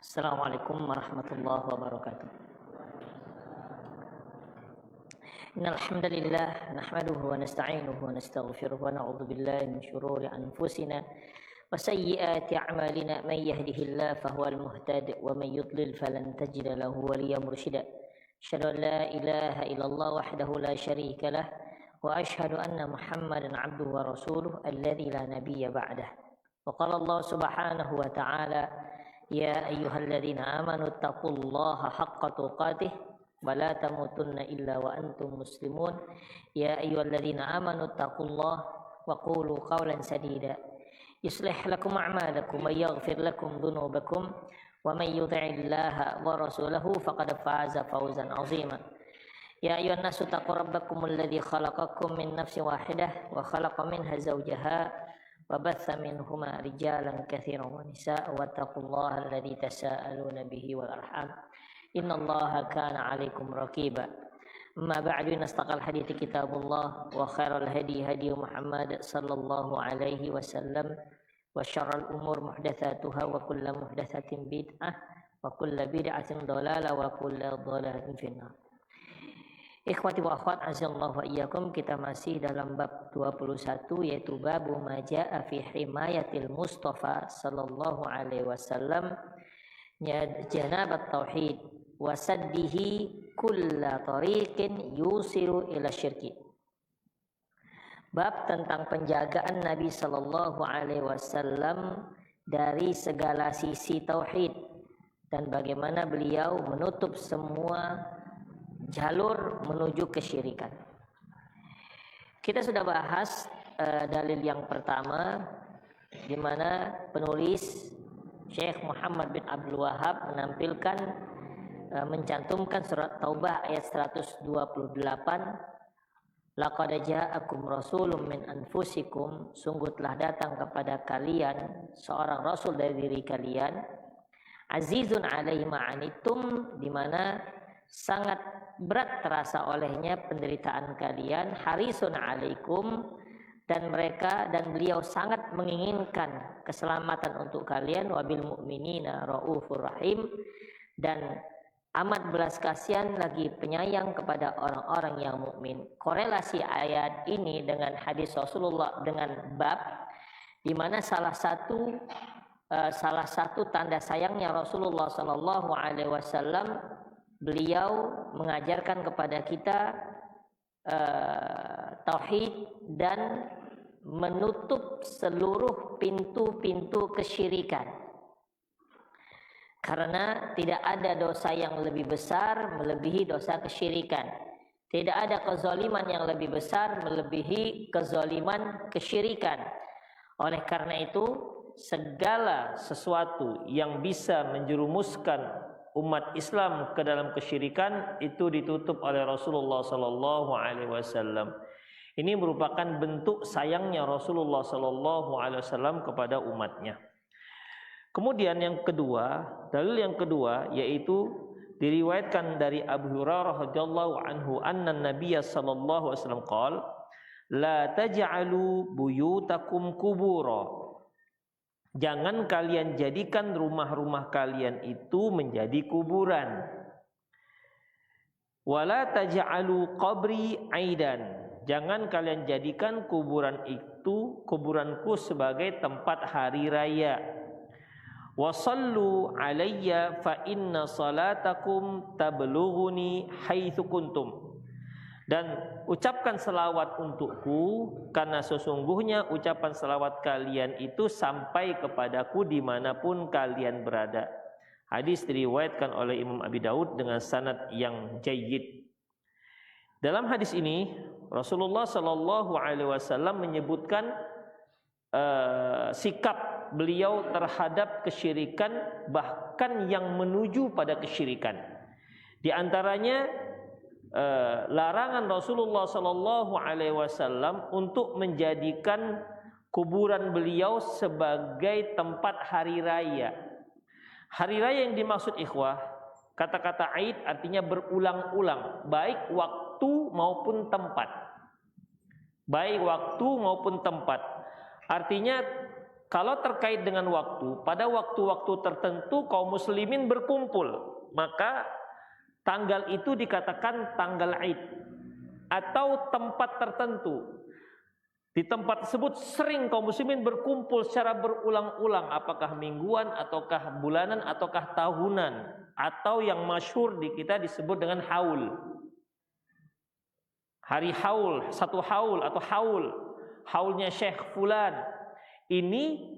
Assalamualaikum warahmatullahi wabarakatuh. Innal hamdalillah nahmaduhu wa nasta'inuhu wa nastaghfiruh wa na'udzu billahi min shururi anfusina wa sayyiati a'malina may yahdihillahu fahuwal muhtadi wa may yudlil falan tajida lahu waliyyan mursyida. Asyhadu an la ilaha illallah wahdahu la syarika lah wa asyhadu anna Muhammadan 'abduhu wa rasuluh alladzi la nabiyya ba'dah. Wa qala Allah subhanahu wa ta'ala ya ayyuhalladzina amanu taqullaha haqqa tuqatih wa la tamutunna illa wa antum muslimun. Ya ayyuhalladzina amanu taqullaha wa qulu qawlan sadida yuslih lakum a'malakum wa yaghfir lakum dhunubakum wa may yuti'illaha wa rasulahu faqad faza fawzan 'azima. Ya ayyuhan nasu taqu rabbakumul ladzi khalaqakum min nafsin wahidah wa khalaqa minha zawjaha وبث منهما رجالا كثيرا ونساء واتقوا الله الذي تساءلون به والأرحام إن الله كان عليكم رقيبا. أما بعد نستقى الحديث كتاب الله وخير الهدي هدي محمد صلى الله عليه وسلم وشر الأمور محدثاتها وكل محدثة بدعة وكل بدعة ضلالة وكل ضلالة في النار. Ikhwati wa akhwat azallahu wa iyyakum, kita masih dalam bab 21 yaitu babu ma jaa fi himayatil Mustafa sallallahu alaihi wasallam janabat tauhid wa saddihi kulla tariqin yusiru ila syirki. Bab tentang penjagaan Nabi sallallahu alaihi wasallam dari segala sisi tauhid dan bagaimana beliau menutup semua jalur menuju kesyirikan. Kita sudah bahas dalil yang pertama di mana penulis Syekh Muhammad bin Abdul Wahab mencantumkan surat Taubah ayat 128, laqad ja'akum rasulun min anfusikum, sungguh telah datang kepada kalian seorang rasul dari diri kalian, azizun alaihi ma anittum, di mana sangat berat terasa olehnya penderitaan kalian, harisun alaikum, dan beliau sangat menginginkan keselamatan untuk kalian, wabil mu'minina raufur rahim, dan amat belas kasihan lagi penyayang kepada orang-orang yang mukmin. Korelasi ayat ini dengan hadis Rasulullah dengan bab di mana salah satu tanda sayangnya Rasulullah sallallahu alaihi wasallam, beliau mengajarkan kepada kita tauhid dan menutup seluruh pintu-pintu kesyirikan. Karena tidak ada dosa yang lebih besar melebihi dosa kesyirikan. Tidak ada kezaliman yang lebih besar melebihi kezaliman kesyirikan. Oleh karena itu, segala sesuatu yang bisa menjerumuskan umat Islam ke dalam kesyirikan itu ditutup oleh Rasulullah sallallahu alaihi wasallam. Ini merupakan bentuk sayangnya Rasulullah sallallahu alaihi wasallam kepada umatnya. Kemudian yang kedua, dalil yang kedua yaitu diriwayatkan dari Abu Hurairah radhiyallahu anhu anna Nabiy sallallahu alaihi wasallam qala la taj'alu buyutakum qubura. Jangan kalian jadikan rumah-rumah kalian itu menjadi kuburan. Wala taj'alu qabri aidan. Jangan kalian jadikan kuburanku sebagai tempat hari raya. Wasallu alayya fa inna salatakum tablughuni haitsu kuntum. Dan ucapkan selawat untukku, karena sesungguhnya ucapan selawat kalian itu sampai kepadaku dimanapun kalian berada. Hadis diriwayatkan oleh Imam Abi Daud dengan sanad yang jayyid. Dalam hadis ini Rasulullah Shallallahu Alaihi Wasallam menyebutkan sikap beliau terhadap kesyirikan, bahkan yang menuju pada kesyirikan. Di antaranya larangan Rasulullah sallallahu alaihi wasallam untuk menjadikan kuburan beliau sebagai tempat hari raya. Hari raya yang dimaksud ikhwah, kata-kata Aid artinya berulang-ulang, baik waktu maupun tempat. Baik waktu maupun tempat. Artinya Kalau terkait dengan waktu, pada waktu-waktu tertentu kaum muslimin berkumpul, maka tanggal itu dikatakan tanggal Id atau tempat tertentu. Di tempat tersebut sering kaum muslimin berkumpul secara berulang-ulang, apakah mingguan, ataukah bulanan, ataukah tahunan, atau yang masyhur di kita disebut dengan haul. Hari haul, satu haul atau haul, haulnya Syekh Fulan. Ini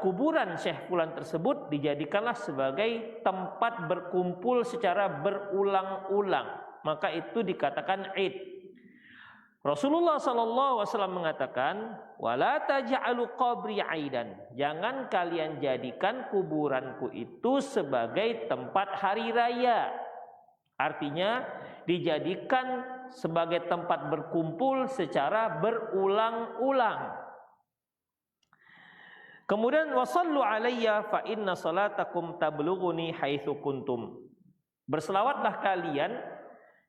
kuburan Syekh Fulan tersebut dijadikanlah sebagai tempat berkumpul secara berulang-ulang, maka itu dikatakan Id. Rasulullah SAW mengatakan, wala taj'alu qabri aidan. Jangan kalian jadikan kuburanku itu sebagai tempat hari raya. Artinya dijadikan sebagai tempat berkumpul secara berulang-ulang. Kemudian wasallu alayya fa inna salatakum tablughuni haitsu kuntum. Berselawatlah kalian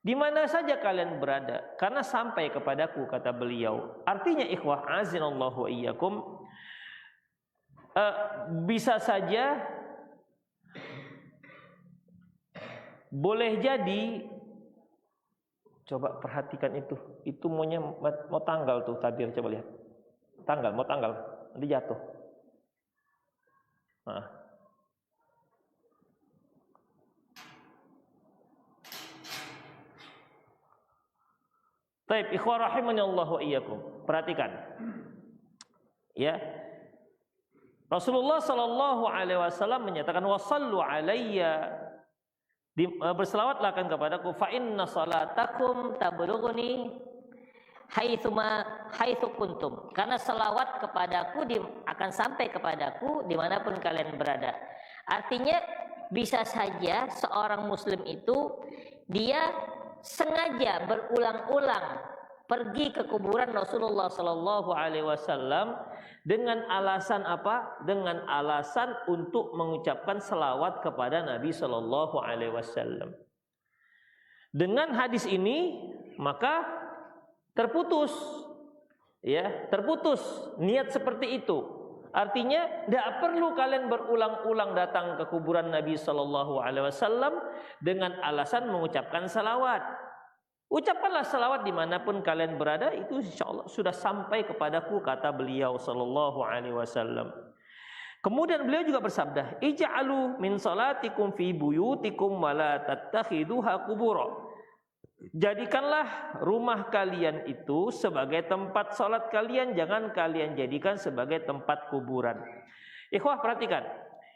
di mana saja kalian berada, karena sampai kepadaku, kata beliau. Artinya ikhwah azinallahu wa iyyakum, bisa saja boleh jadi, coba perhatikan itu maunya mau tanggal tuh tabir, coba lihat. Tanggal, mau tanggal, nanti jatuh. Nah. Baik, ikhwah rahimani Allah wa iyyakum. Perhatikan. Ya. Rasulullah sallallahu alaihi wasallam menyatakan wasallu alayya, berselawatlah akan kepadaku, fa inna salatakum tablughuni haitsu kuntum. Karena selawat kepadaku akan sampai kepadaku dimanapun kalian berada. Artinya bisa saja seorang muslim itu dia sengaja berulang-ulang pergi ke kuburan Rasulullah Sallallahu Alaihi Wasallam dengan alasan apa? Dengan alasan untuk mengucapkan selawat kepada Nabi Sallallahu Alaihi Wasallam. Dengan hadis ini maka terputus niat seperti itu. Artinya tidak perlu kalian berulang-ulang datang ke kuburan Nabi Sallallahu Alaihi Wasallam dengan alasan mengucapkan salawat. Ucapkanlah salawat dimanapun kalian berada, itu insya Allah sudah sampai kepadaku, kata beliau Sallallahu Alaihi Wasallam. Kemudian beliau juga bersabda, ij'alu min salatikum fi buyutikum wa la tattakhiduha qubura. Jadikanlah rumah kalian itu sebagai tempat salat kalian, jangan kalian jadikan sebagai tempat kuburan. Ikhwah perhatikan,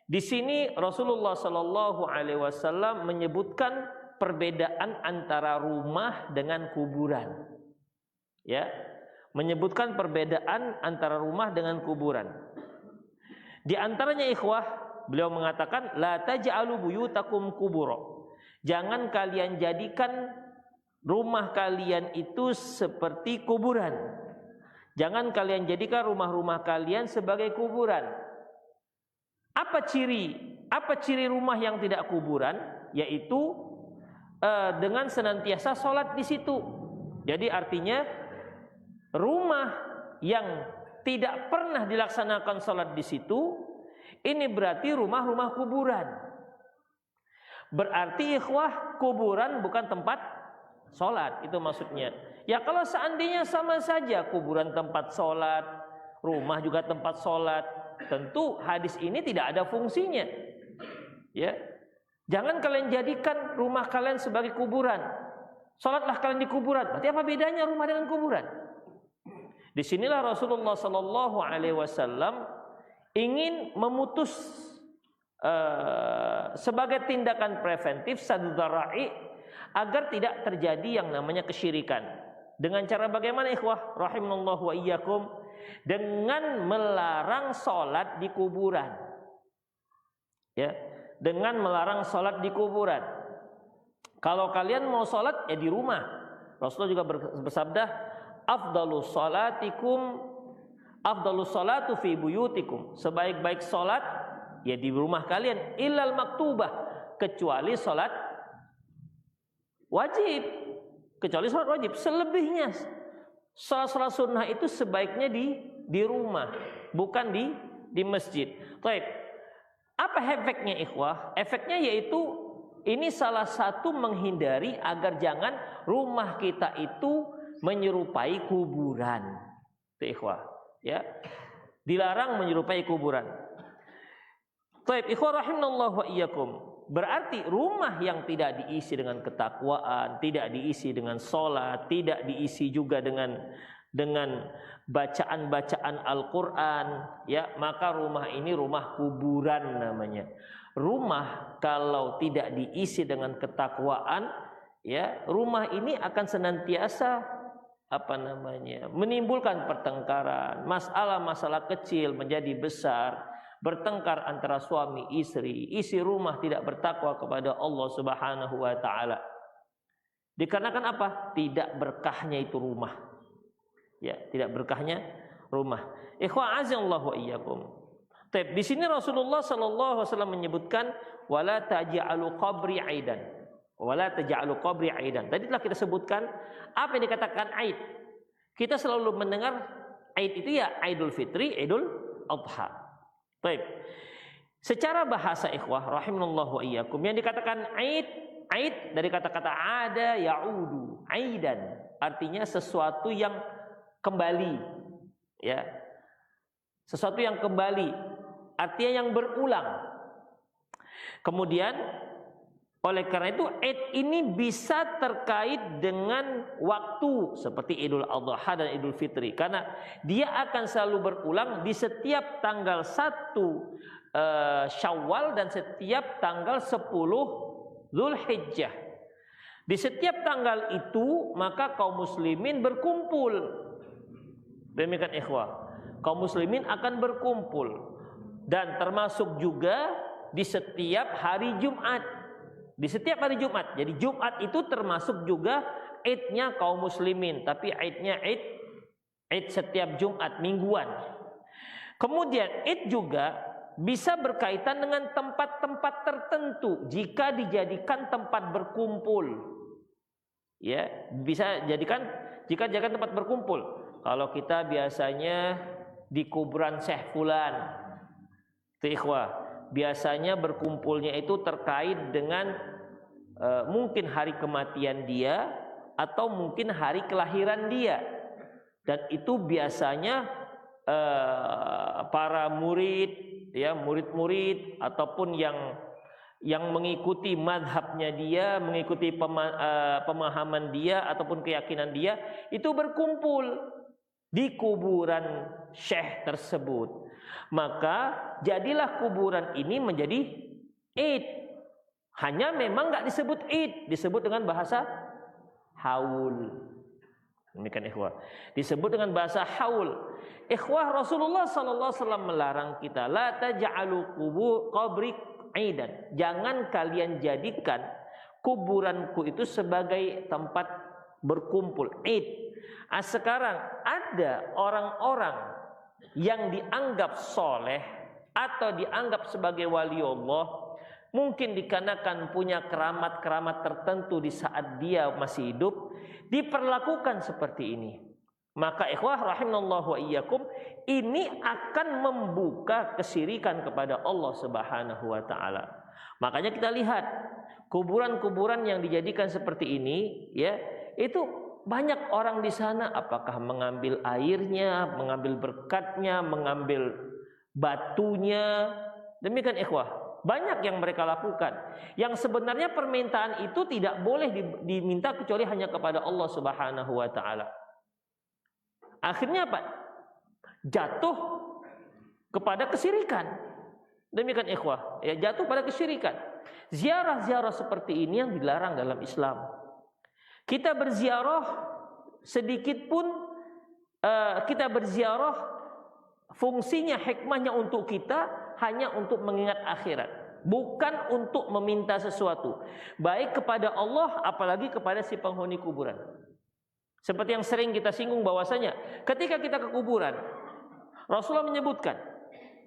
di sini Rasulullah Sallallahu Alaihi Wasallam menyebutkan perbedaan antara rumah dengan kuburan. Ya, menyebutkan perbedaan antara rumah dengan kuburan. Di antaranya ikhwah, beliau mengatakan la taj'alu buyutakum kubura. Jangan kalian jadikan rumah kalian itu seperti kuburan. Jangan kalian jadikan rumah-rumah kalian sebagai kuburan. Apa ciri rumah yang tidak kuburan? Yaitu dengan senantiasa sholat di situ. Jadi artinya rumah yang tidak pernah dilaksanakan sholat di situ, ini berarti rumah-rumah kuburan. Berarti ikhwah, kuburan bukan tempat sholat, itu maksudnya. Ya kalau seandainya sama saja, kuburan tempat sholat, rumah juga tempat sholat, tentu hadis ini tidak ada fungsinya. Ya, jangan kalian jadikan rumah kalian sebagai kuburan. Sholatlah kalian di kuburan. Berarti apa bedanya rumah dengan kuburan? Disinilah Rasulullah Sallallahu Alaihi Wasallam ingin memutus sebagai tindakan preventif sadudara'i, agar tidak terjadi yang namanya kesyirikan. Dengan cara bagaimana ikhwah rahimallahu wa iyyakum? Dengan melarang salat di kuburan. Ya, dengan melarang salat di kuburan. Kalau kalian mau salat ya di rumah. Rasulullah juga bersabda, afdalus salatu fi buyutikum. Sebaik-baik salat ya di rumah kalian, illal maktubah, kecuali salat wajib, kecuali sholat wajib. Selebihnya sholat sunnah itu sebaiknya di rumah, bukan di di masjid. Baik. Apa efeknya ikhwah? Efeknya yaitu ini salah satu menghindari agar jangan rumah kita itu menyerupai kuburan. Itu ikhwah, ya. Dilarang menyerupai kuburan. Baik, ikhwah rahimanallahu wa iyyakum. Berarti rumah yang tidak diisi dengan ketakwaan, tidak diisi dengan sholat, tidak diisi juga dengan bacaan-bacaan Al-Quran, ya, maka rumah ini rumah kuburan namanya. Rumah kalau tidak diisi dengan ketakwaan, ya, rumah ini akan senantiasa menimbulkan pertengkaran, masalah-masalah kecil menjadi besar. Bertengkar antara suami istri, isi rumah tidak bertakwa kepada Allah Subhanahu wa taala. Dikarenakan apa? Tidak berkahnya itu rumah. Ya, tidak berkahnya rumah. Ikhwa azallahu wa iyyakum. Di sini Rasulullah sallallahu alaihi wasallam menyebutkan wala taj'alu qabri aidan. Wala taj'alu qabri aidan. Tadi telah kita sebutkan apa yang dikatakan aid. Kita selalu mendengar aid itu ya Idul Fitri, Idul Adha. Baik. Secara bahasa ikhwah rahimanallahu wa iyyakum, yang dikatakan aid dari kata-kata ada ya'udu, aidan, artinya sesuatu yang kembali, ya. Sesuatu yang kembali, artinya yang berulang. Kemudian oleh karena itu aid ini bisa terkait dengan waktu seperti Idul Adha dan Idul Fitri, karena dia akan selalu berulang di setiap tanggal 1 Syawal dan setiap tanggal 10 Zulhijjah. Di setiap tanggal itu maka kaum muslimin berkumpul. Demikian ikhwah, kaum muslimin akan berkumpul, dan termasuk juga di setiap hari Jumat. Di setiap hari Jumat. Jadi Jumat itu termasuk juga idnya kaum muslimin, tapi idnya id setiap Jumat mingguan. Kemudian id juga bisa berkaitan dengan tempat-tempat tertentu jika dijadikan tempat berkumpul. Ya, bisa jadikan tempat berkumpul. Kalau kita biasanya di kuburan Syekh Fulan, itu ikhwah, biasanya berkumpulnya itu terkait dengan mungkin hari kematian dia atau mungkin hari kelahiran dia, dan itu biasanya para murid, ya, murid-murid ataupun yang mengikuti madhabnya dia, mengikuti pemahaman dia ataupun keyakinan dia, itu berkumpul di kuburan syekh tersebut. Maka jadilah kuburan ini menjadi id. Hanya memang nggak disebut id, disebut dengan bahasa haul. Demikian ikhwah, disebut dengan bahasa haul. Ikhwah, Rasulullah sallallahu alaihi wasallam melarang kita, la taj'alu qabri aidan. Jangan kalian jadikan kuburanku itu sebagai tempat berkumpul, id. Sekarang ada orang-orang yang dianggap soleh atau dianggap sebagai wali Allah, mungkin dikarenakan punya keramat-keramat tertentu di saat dia masih hidup, diperlakukan seperti ini. Maka ikhwah rahimanallahu wa iyyakum, ini akan membuka kesyirikan kepada Allah Subhanahu wa taala. Makanya kita lihat kuburan-kuburan yang dijadikan seperti ini, ya, itu banyak orang di sana apakah mengambil airnya, mengambil berkatnya, mengambil batunya. Demikian ikhwah, banyak yang mereka lakukan, yang sebenarnya permintaan itu tidak boleh diminta kecuali hanya kepada Allah Subhanahu wa taala. Akhirnya apa? Jatuh kepada kesyirikan. Demikian ikhwah, ya, jatuh pada kesyirikan. Ziarah-ziarah seperti ini yang dilarang dalam Islam. Kita berziarah sedikit pun, kita berziarah fungsinya, hikmahnya untuk kita hanya untuk mengingat akhirat, bukan untuk meminta sesuatu, baik kepada Allah apalagi kepada si penghuni kuburan. Seperti yang sering kita singgung bahwasanya ketika kita ke kuburan, Rasulullah menyebutkan,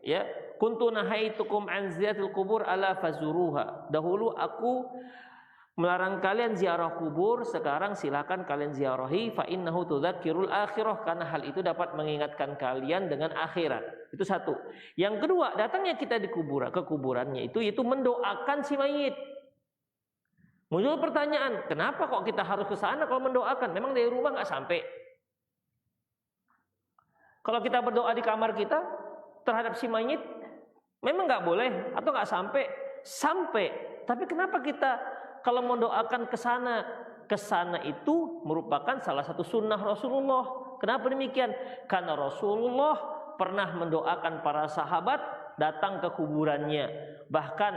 ya, kuntu nahaitukum an ziyaratil kubur ala fazuruha. Dahulu aku melarang kalian ziarah kubur, sekarang silakan kalian ziarahi, fa innahu tudzakirul akhirah, karena hal itu dapat mengingatkan kalian dengan akhirat. Itu satu. Yang kedua, datangnya kita ke kuburannya itu mendoakan si mayit. Muncul pertanyaan, kenapa kok kita harus ke sana kalau mendoakan? Memang dari rumah nggak sampai. Kalau kita berdoa di kamar kita terhadap si mayit, memang nggak boleh atau nggak sampai? Sampai. Tapi kenapa kita kalau mendoakan ke sana? Ke sana itu merupakan salah satu sunnah Rasulullah. Kenapa demikian? Karena Rasulullah pernah mendoakan para sahabat datang ke kuburannya. Bahkan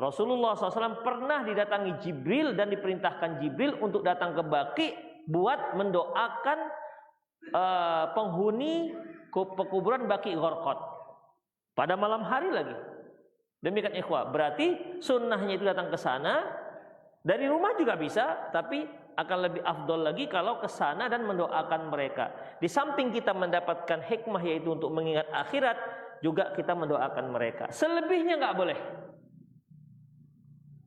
Rasulullah SAW pernah didatangi Jibril dan diperintahkan Jibril untuk datang ke Baqi buat mendoakan penghuni pekuburan Baqi Gharqad pada malam hari lagi. Demikian ikhwah. Berarti sunnahnya itu datang ke sana. Dari rumah juga bisa, tapi akan lebih afdol lagi kalau ke sana dan mendoakan mereka. Di samping kita mendapatkan hikmah yaitu untuk mengingat akhirat, juga kita mendoakan mereka. Selebihnya nggak boleh.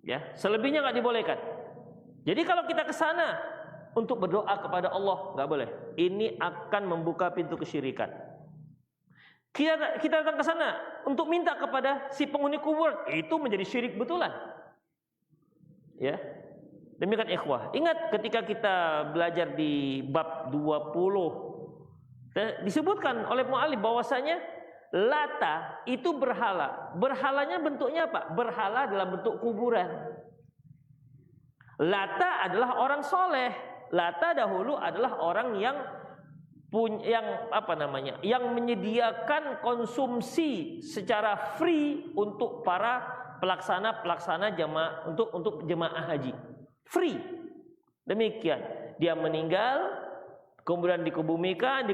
Ya, selebihnya nggak dibolehkan. Jadi kalau kita ke sana untuk berdoa kepada Allah nggak boleh. Ini akan membuka pintu kesyirikan. Kita datang ke sana untuk minta kepada si penghuni kubur, itu menjadi syirik betulan. Ya. Demikian ikhwah. Ingat ketika kita belajar di bab 20 disebutkan oleh mu'alif bahwasanya Lata itu berhala. Berhalanya bentuknya apa? Berhala dalam bentuk kuburan. Lata adalah orang soleh. Lata dahulu adalah orang yang yang menyediakan konsumsi secara free untuk para pelaksana jamaah untuk jemaah haji. Free. Demikian. Dia meninggal, kemudian dikuburkan,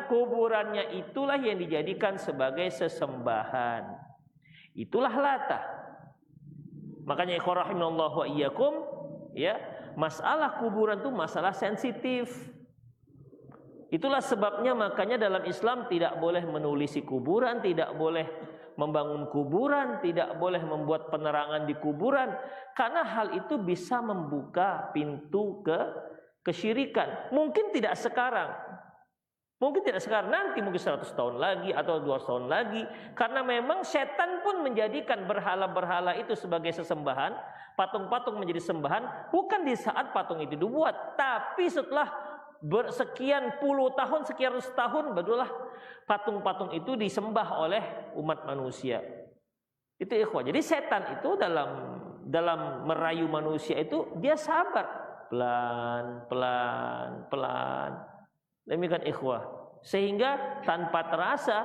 kuburannya itulah yang dijadikan sebagai sesembahan. Itulah Lata. Makanya ikhwah rahimallahu wa iyyakum, ya, masalah kuburan itu masalah sensitif. Itulah sebabnya makanya dalam Islam tidak boleh menulisi kuburan, tidak boleh membangun kuburan, tidak boleh membuat penerangan di kuburan, karena hal itu bisa membuka pintu kesyirikan. Mungkin tidak sekarang, nanti mungkin 100 tahun lagi atau 200 tahun lagi, karena memang setan pun menjadikan berhala-berhala itu sebagai sesembahan, patung-patung menjadi sembahan, bukan di saat patung itu dibuat, tapi setelah bersekian puluh tahun, sekian ratus tahun, barulah patung-patung itu disembah oleh umat manusia. Itu ikhwah. Jadi setan itu dalam merayu manusia itu dia sabar, pelan. Demikian ikhwah. Sehingga tanpa terasa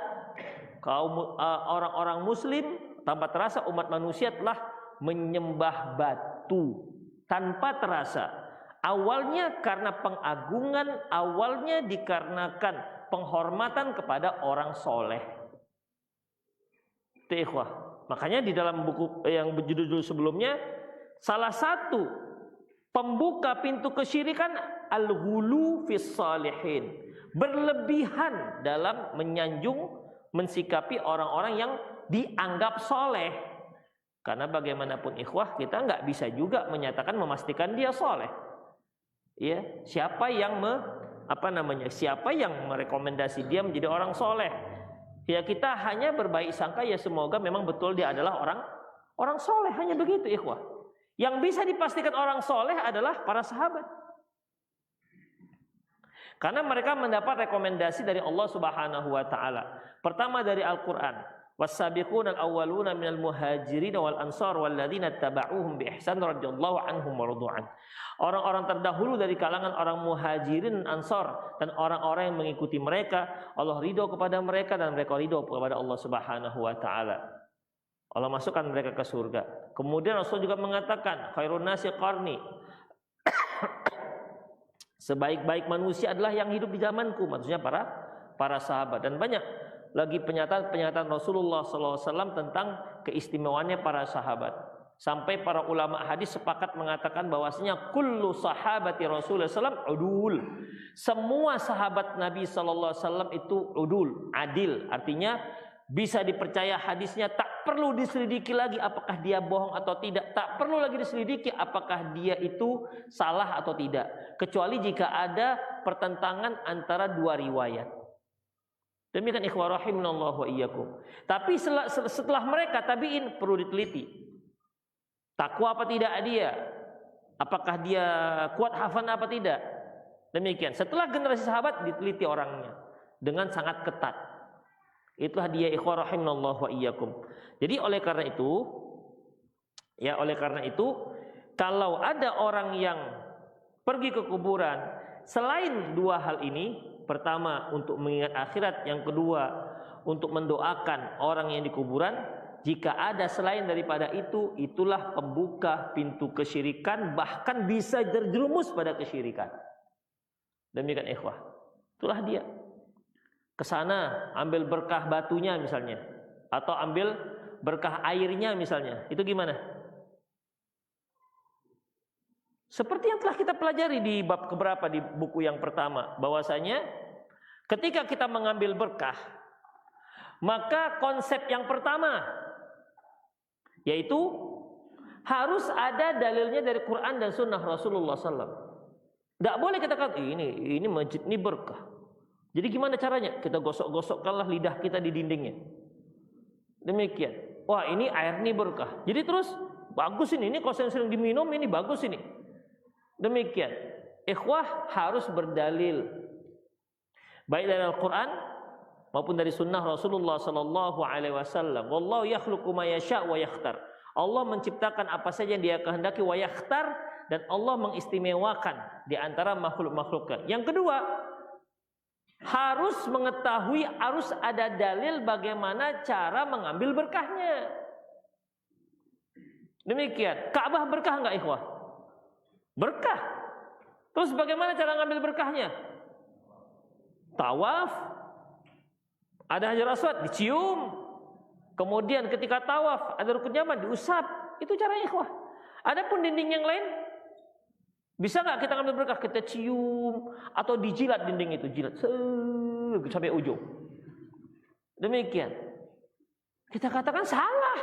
kaum orang-orang muslim, tanpa terasa umat manusia telah menyembah batu tanpa terasa. Awalnya karena pengagungan, awalnya dikarenakan penghormatan kepada orang soleh. Itu ikhwah. Makanya di dalam buku yang berjudul sebelumnya, salah satu pembuka pintu kesyirikan al-ghulu fis salihin. Berlebihan dalam menyanjung, mensikapi orang-orang yang dianggap soleh. Karena bagaimanapun ikhwah, kita nggak bisa juga menyatakan, memastikan dia soleh. Ya, siapa yang merekomendasi dia menjadi orang soleh? Ya kita hanya berbaik sangka, ya semoga memang betul dia adalah orang soleh, hanya begitu ikhwah. Yang bisa dipastikan orang soleh adalah para sahabat, karena mereka mendapat rekomendasi dari Allah Subhanahu wa taala. Pertama dari Al-Qur'an. Was-sabiquna al-awwaluna minal muhajirin wal ansar walladzina tabauhum bi ihsan radhiyallahu anhum wa radu'an. Orang-orang terdahulu dari kalangan orang muhajirin dan ansar dan orang-orang yang mengikuti mereka, Allah ridho kepada mereka dan mereka ridho kepada Allah Subhanahu wa taala. Allah masukkan mereka ke surga. Kemudian Rasul juga mengatakan, khairun nasi qarni. Sebaik-baik manusia adalah yang hidup di zamanku, maksudnya para sahabat. Dan banyak lagi pernyataan Rasulullah SAW tentang keistimewaannya para sahabat. Sampai para ulama hadis sepakat mengatakan bahwasanya kullu sahabati Rasulullah SAW udul. Semua sahabat Nabi SAW itu udul, adil. Artinya bisa dipercaya hadisnya, tak perlu diselidiki lagi apakah dia bohong atau tidak. Tak perlu lagi diselidiki apakah dia itu salah atau tidak. Kecuali jika ada pertentangan antara dua riwayat. Demikian ikhwah rahimanallahu wa iyyakum. Tapi setelah mereka tabi'in perlu diteliti. Takwa apa tidak dia? Apakah dia kuat hafal apa tidak? Demikian. Setelah generasi sahabat diteliti orangnya dengan sangat ketat. Itulah dia ikhwah rahimanallahu wa iyyakum. Jadi oleh karena itu kalau ada orang yang pergi ke kuburan selain dua hal ini, pertama untuk mengingat akhirat, yang kedua untuk mendoakan orang yang di kuburan, jika ada selain daripada itu, itulah pembuka pintu kesyirikan, bahkan bisa terjerumus pada kesyirikan. Demikian ikhwah. Itulah dia. Kesana ambil berkah batunya misalnya, atau ambil berkah airnya misalnya, itu gimana? Seperti yang telah kita pelajari di bab keberapa di buku yang pertama, bahwasanya ketika kita mengambil berkah, maka konsep yang pertama yaitu harus ada dalilnya dari Quran dan Sunnah Rasulullah SAW. Tidak boleh kita katakan ini masjid ini berkah. Jadi gimana caranya? Kita gosok-gosokkanlah lidah kita di dindingnya. Demikian. Wah ini air ini berkah. Jadi terus bagus ini kalau sering diminum ini bagus ini. Demikian. Ikhwah harus berdalil baik dari Al-Quran maupun dari Sunnah Rasulullah Sallallahu Alaihi Wasallam. Wallahu yakhluqu ma yasha' wa yakhtar. Allah menciptakan apa saja yang Dia kehendaki, wa yakhtar, dan Allah mengistimewakan di antara makhluk-makhluknya. Yang kedua, harus mengetahui, harus ada dalil bagaimana cara mengambil berkahnya. Demikian. Ka'bah berkah enggak ikhwah? Berkah. Terus bagaimana cara mengambil berkahnya? Tawaf. Ada Hajar Aswad dicium. Kemudian ketika tawaf ada rukun Yaman diusap. Itu caranya ikhwah. Adapun dinding yang lain, bisa nggak kita ambil berkah? Kita cium atau dijilat dinding itu, jilat sampai ujung. Demikian. Kita katakan salah.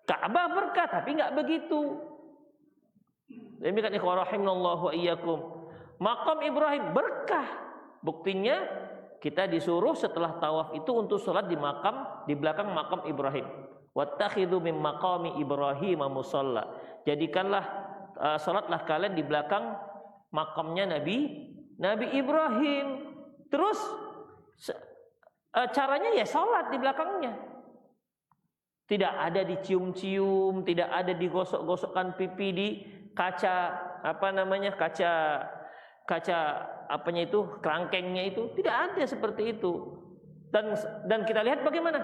Ka'bah berkah, tapi nggak begitu. Demikian ikhwah rahimanallahu wa iyyakum. Maqam Ibrahim berkah. Buktinya kita disuruh setelah tawaf itu untuk sholat di belakang makam Ibrahim. Wattakhidhu min maqami Ibrahim musalla. Jadikanlah sholatlah kalian di belakang makamnya Nabi Ibrahim. Terus caranya ya sholat di belakangnya. Tidak ada dicium-cium, tidak ada digosok-gosokkan pipi di kaca apanya itu, kerangkengnya itu, tidak ada seperti itu. Dan kita lihat bagaimana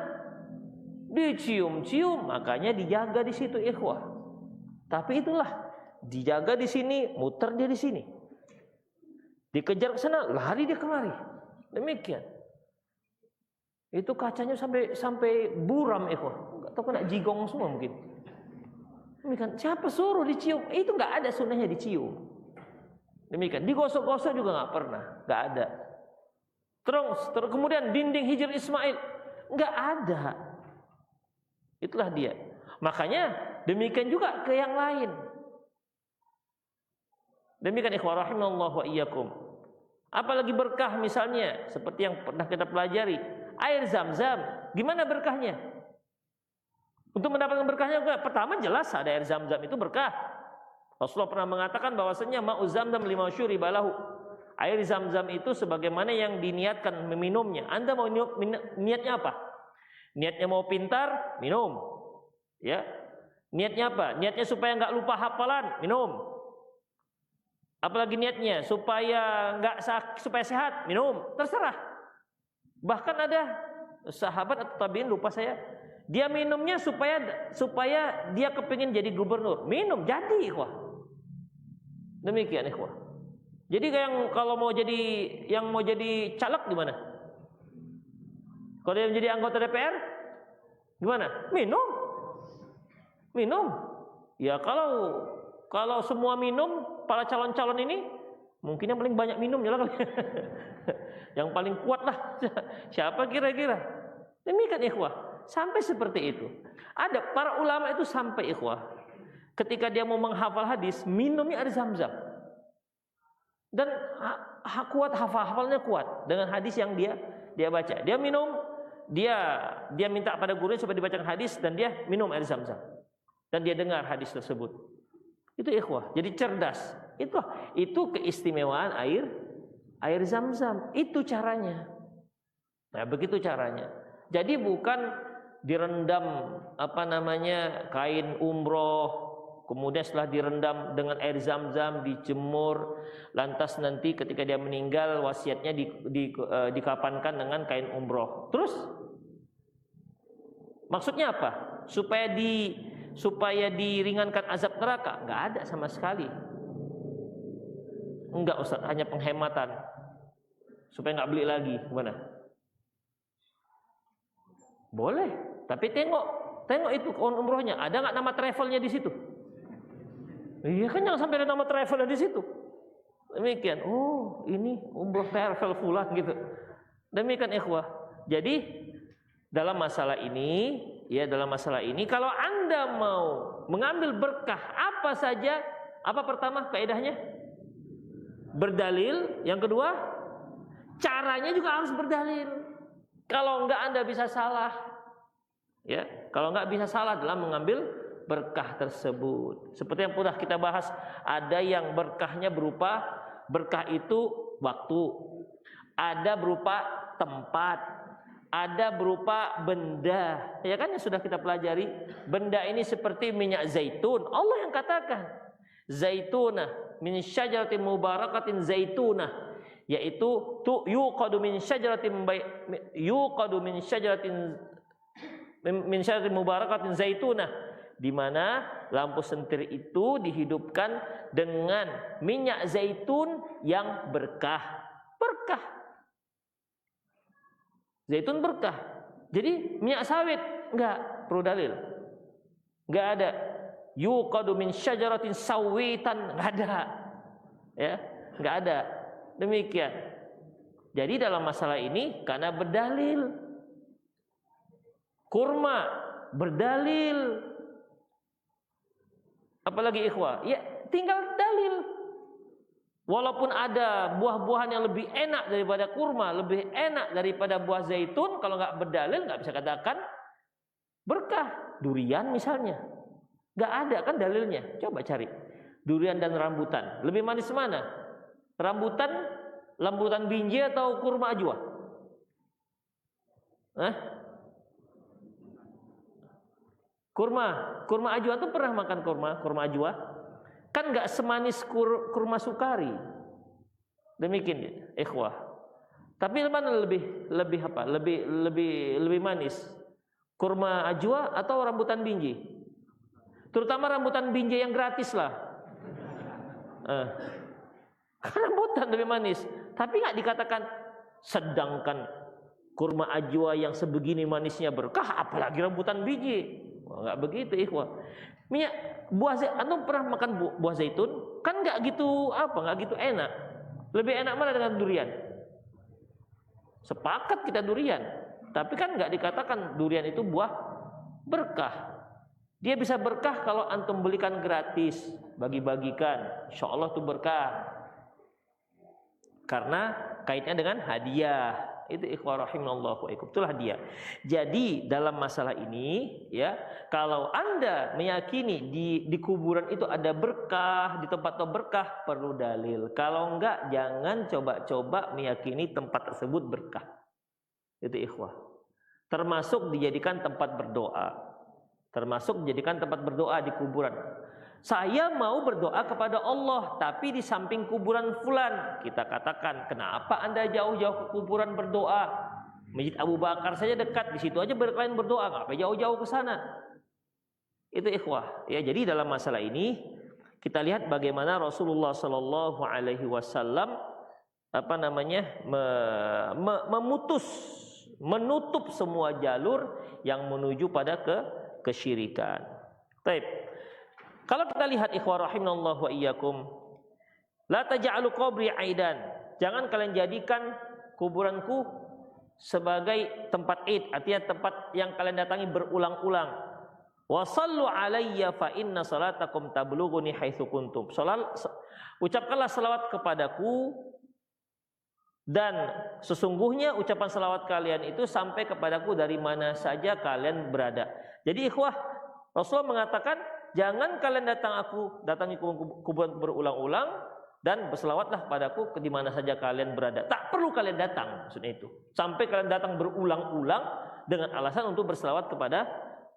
dicium-cium, makanya dijaga di situ ikhwah. Tapi itulah dijaga di sini, muter dia di sini, dikejar ke sana, lari dia kemari. Demikian. Itu kacanya sampai buram ikhwah, nggak tahu kena jigong semua mungkin. Demikian. Siapa suruh dicium? Itu nggak ada sunnahnya dicium. Demikian. Digosok-gosok juga nggak pernah, nggak ada. Terus kemudian dinding Hijr Ismail nggak ada. Itulah dia. Makanya demikian juga ke yang lain. Demikian ikhwah rahimanallahu wa iyyakum. Apalagi berkah misalnya seperti yang pernah kita pelajari, air Zam-Zam, gimana berkahnya? Untuk mendapatkan berkahnya juga, pertama jelas ada air Zam-Zam itu berkah. Rasulullah pernah mengatakan bahwasanya ma'u Zam-Zam lima syuriba lahu. Air Zam-Zam itu sebagaimana yang diniatkan meminumnya. Anda mau niatnya apa? Niatnya mau pintar, minum. Ya. Niatnya apa? Niatnya supaya enggak lupa hafalan, minum. Apalagi niatnya supaya sehat, minum. Terserah. Bahkan ada sahabat atau tabi'in, lupa saya, dia minumnya supaya dia kepingin jadi gubernur. Minum jadi ikhwah. Demikian ikhwah. Jadi kalau mau jadi caleg gimana? Kalau dia menjadi anggota DPR gimana? Minum. Ya kalau semua minum, para calon-calon ini mungkin yang paling banyak minumnya lah. Yang paling kuat lah. Siapa kira-kira? Demikian ikhwah. Sampai seperti itu. Ada para ulama itu sampai ikhwah, ketika dia mau menghafal hadis, minumnya air Zam-Zam. Dan kuat, hafalnya kuat dengan hadis yang dia baca. Dia minum, dia minta pada gurunya supaya dibacakan hadis, dan dia minum air Zam-Zam. Dan dia dengar hadis tersebut. Itu ikhwah, jadi cerdas. Itu keistimewaan air Zam-Zam. Itu caranya. Nah, begitu caranya. Jadi bukan direndam kain umroh, kemudian setelah direndam dengan air Zam-Zam, dijemur, lantas nanti ketika dia meninggal wasiatnya dikapankan dengan kain umroh. Terus maksudnya apa? Supaya diringankan azab neraka? Enggak ada sama sekali. Enggak Ustaz, hanya penghematan. Supaya enggak beli lagi. Gimana? Boleh, tapi tengok itu kain umrohnya, ada enggak nama travelnya di situ? Iya kan, jangan sampai ada nama travelnya di situ. Demikian. Oh, ini umroh travel fulan gitu. Demikian ikhwah. Jadi dalam masalah ini kalau Anda mau mengambil berkah apa saja, apa pertama kaidahnya? Berdalil. Yang kedua, caranya juga harus berdalil. Kalau enggak Anda bisa salah. Ya, kalau enggak bisa salah dalam mengambil berkah tersebut. Seperti yang pernah kita bahas, ada yang berkahnya berupa berkah itu waktu, ada berupa tempat, ada berupa benda. Ya kan, yang sudah kita pelajari, benda ini seperti minyak zaitun. Allah yang katakan, zaitunah min syajaratin mubarakatin zaitunah, yaitu yuqadu min syajaratin mubarakatin zaitunah, di mana lampu sentir itu dihidupkan dengan minyak zaitun yang berkah. Berkah. Zaitun berkah. Jadi minyak sawit enggak perlu dalil. Enggak ada. Yuqadu min syajaratin sawitan, enggak ada. Ya, enggak ada. Demikian. Jadi dalam masalah ini karena berdalil. Kurma berdalil. Apalagi ikhwah, ya tinggal dalil. Walaupun ada buah-buahan yang lebih enak daripada kurma, lebih enak daripada buah zaitun, kalau nggak berdalil nggak bisa katakan berkah. Durian misalnya, nggak ada kan dalilnya. Coba cari durian dan rambutan, lebih manis mana? Rambutan binji atau kurma ajwa? Kurma ajwa tuh pernah makan kurma ajwa? Kan nggak semanis kurma sukari. Demikian ikhwah. Tapi mana lebih apa? Lebih manis? Kurma ajwa atau rambutan binji? Terutama rambutan binji yang gratis lah. Rambutan lebih manis. Tapi nggak dikatakan, sedangkan kurma ajwa yang sebegini manisnya berkah, apalagi rambutan biji. Enggak begitu ikhwah. Minyak buah zaitun, antum pernah makan buah zaitun? Kan enggak gitu enak. Lebih enak mana dengan durian? Sepakat kita durian. Tapi kan enggak dikatakan durian itu buah berkah. Dia bisa berkah kalau antum belikan gratis, bagi-bagikan. Insyaallah itu berkah. Karena kaitnya dengan hadiah. Itu ikhwah rahimallahu wa ikum, itulah dia. Jadi dalam masalah ini ya, kalau Anda meyakini di kuburan itu ada berkah, di tempat berkah, perlu dalil. Kalau enggak, jangan coba-coba meyakini tempat tersebut berkah. Itu ikhwah. Termasuk dijadikan tempat berdoa. Di kuburan. Saya mau berdoa kepada Allah, tapi di samping kuburan fulan. Kita katakan, kenapa Anda jauh-jauh ke kuburan berdoa? Masjid Abu Bakar saja dekat, di situ aja kalian berdoa, ngapain jauh-jauh ke sana? Itu ikhwah. Ya, jadi dalam masalah ini kita lihat bagaimana Rasulullah Shallallahu Alaihi Wasallam menutup semua jalur yang menuju pada kesyirikan. Baik. Kalau kita lihat ikhwah rahimallahu wa iyyakum, la taj'alu qabri aidan. Jangan kalian jadikan kuburanku sebagai tempat id, artinya tempat yang kalian datangi berulang-ulang. Wa sallu alayya fa inna salatakum tablughuni haitsu kuntum. Ucapkanlah selawat kepadaku, dan sesungguhnya ucapan selawat kalian itu sampai kepadaku dari mana saja kalian berada. Jadi ikhwah, Rasulullah mengatakan jangan kalian datangi kuburan berulang-ulang, dan berselawatlah padaku di mana saja kalian berada. Tak perlu kalian datang, maksudnya itu. Sampai kalian datang berulang-ulang dengan alasan untuk berselawat kepada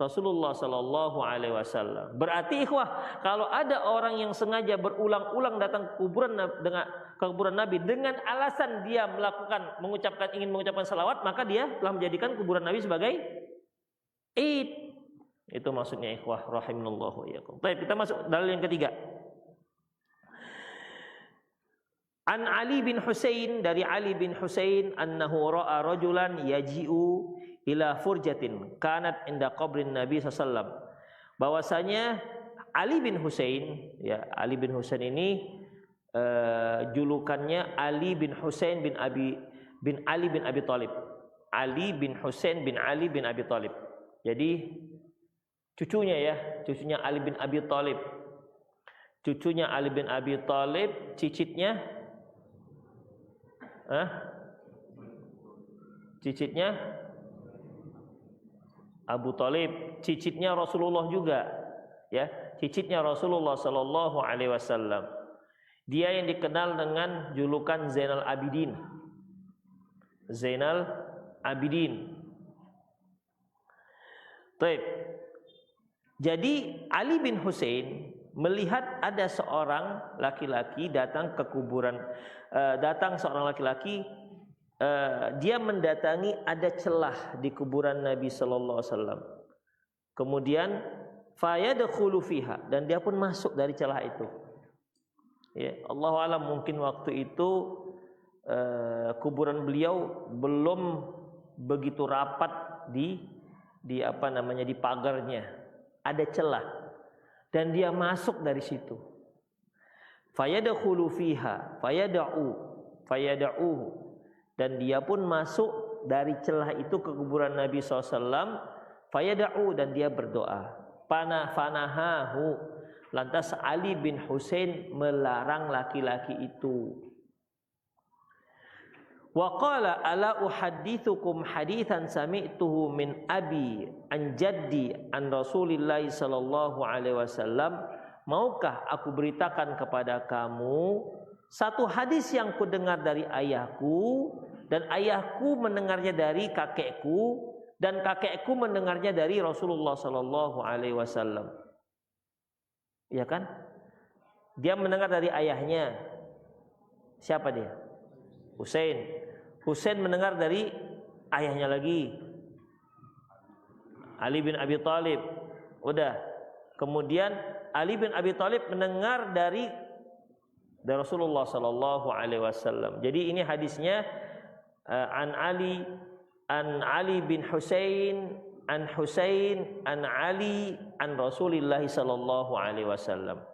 Rasulullah Sallallahu Alaihi Wasallam. Berarti ikhwah, kalau ada orang yang sengaja berulang-ulang datang ke kuburan Nabi dengan alasan dia ingin mengucapkan salawat, maka dia telah menjadikan kuburan Nabi sebagai id. Itu maksudnya ikhwah rahimanallahu iyyakum. Baik, kita masuk dalil yang ketiga. An Ali bin Husain, dari Ali bin Husain, annahu ra'a rajulan yaji'u ila furjatin kanat inda qabrin Nabi sallallahu, bahwasanya Ali bin Husain, ya, Ali bin Husain ini julukannya Ali bin Husain bin Ali bin Abi Thalib. Ali bin Husain bin Ali bin Abi Thalib. Jadi cucunya Ali bin Abi Thalib. Cucunya Ali bin Abi Thalib, cicitnya Abu Thalib, cicitnya Rasulullah juga, ya, cicitnya Rasulullah Sallallahu Alaihi Wasallam. Dia yang dikenal dengan julukan Zainal Abidin. Zainal Abidin. Baik. Jadi Ali bin Husain melihat ada seorang laki-laki datang ke kuburan, seorang laki-laki. Dia mendatangi, ada celah di kuburan Nabi Sallallahu Alaihi Wasallam. Kemudian fayadkhulu fiha, dan dia pun masuk dari celah itu. Ya, Allahu a'lam, mungkin waktu itu kuburan beliau belum begitu rapat di pagarnya. Ada celah dan dia masuk dari situ. Fayadkhulu fiha fayad'uhu, dan dia pun masuk dari celah itu ke kuburan Nabi SAW. Fayada'u, dan dia berdoa. Fanahahu, lantas Ali bin Husain melarang laki-laki itu. Wa qala ala uhaddithukum hadithan sami'tuhu min abi an jaddi an Rasulillah sallallahu alaihi wasallam. Maukah aku beritakan kepada kamu satu hadis yang kudengar dari ayahku, dan ayahku mendengarnya dari kakekku, dan kakekku mendengarnya dari Rasulullah Sallallahu Alaihi Wasallam. Ya kan? Dia mendengar dari ayahnya. Siapa dia? Husain. Husain mendengar dari ayahnya lagi, Ali bin Abi Thalib. Udah. Kemudian Ali bin Abi Thalib mendengar dari Rasulullah Sallallahu Alaihi Wasallam. Jadi ini hadisnya an Ali bin Husain an Ali an Rasulillah Sallallahu Alaihi Wasallam.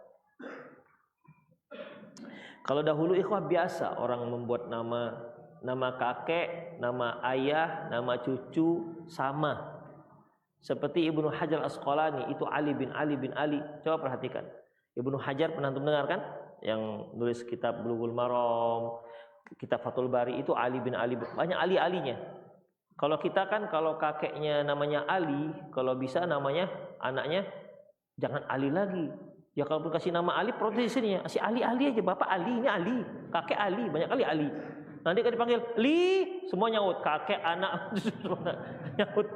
Kalau dahulu ikhwah biasa orang membuat nama kakek, nama ayah, nama cucu sama. Seperti Ibnu Hajar Asqalani, itu Ali bin Ali. Coba perhatikan. Ibnu Hajar pernah mendengar kan? Yang nulis kitab Bulughul Maram, kitab Fathul Bari, itu Ali bin Ali. Banyak Ali-alinya. Kalau kita kan, kalau kakeknya namanya Ali, kalau bisa namanya anaknya jangan Ali lagi. Ya kalau kasih nama Ali, protes di sini ya. Si Ali aja, bapak Ali, ini Ali, kakek Ali, banyak kali Ali. Nanti kan dipanggil Li, semua nyaut, kakek, anak, semua nyaut.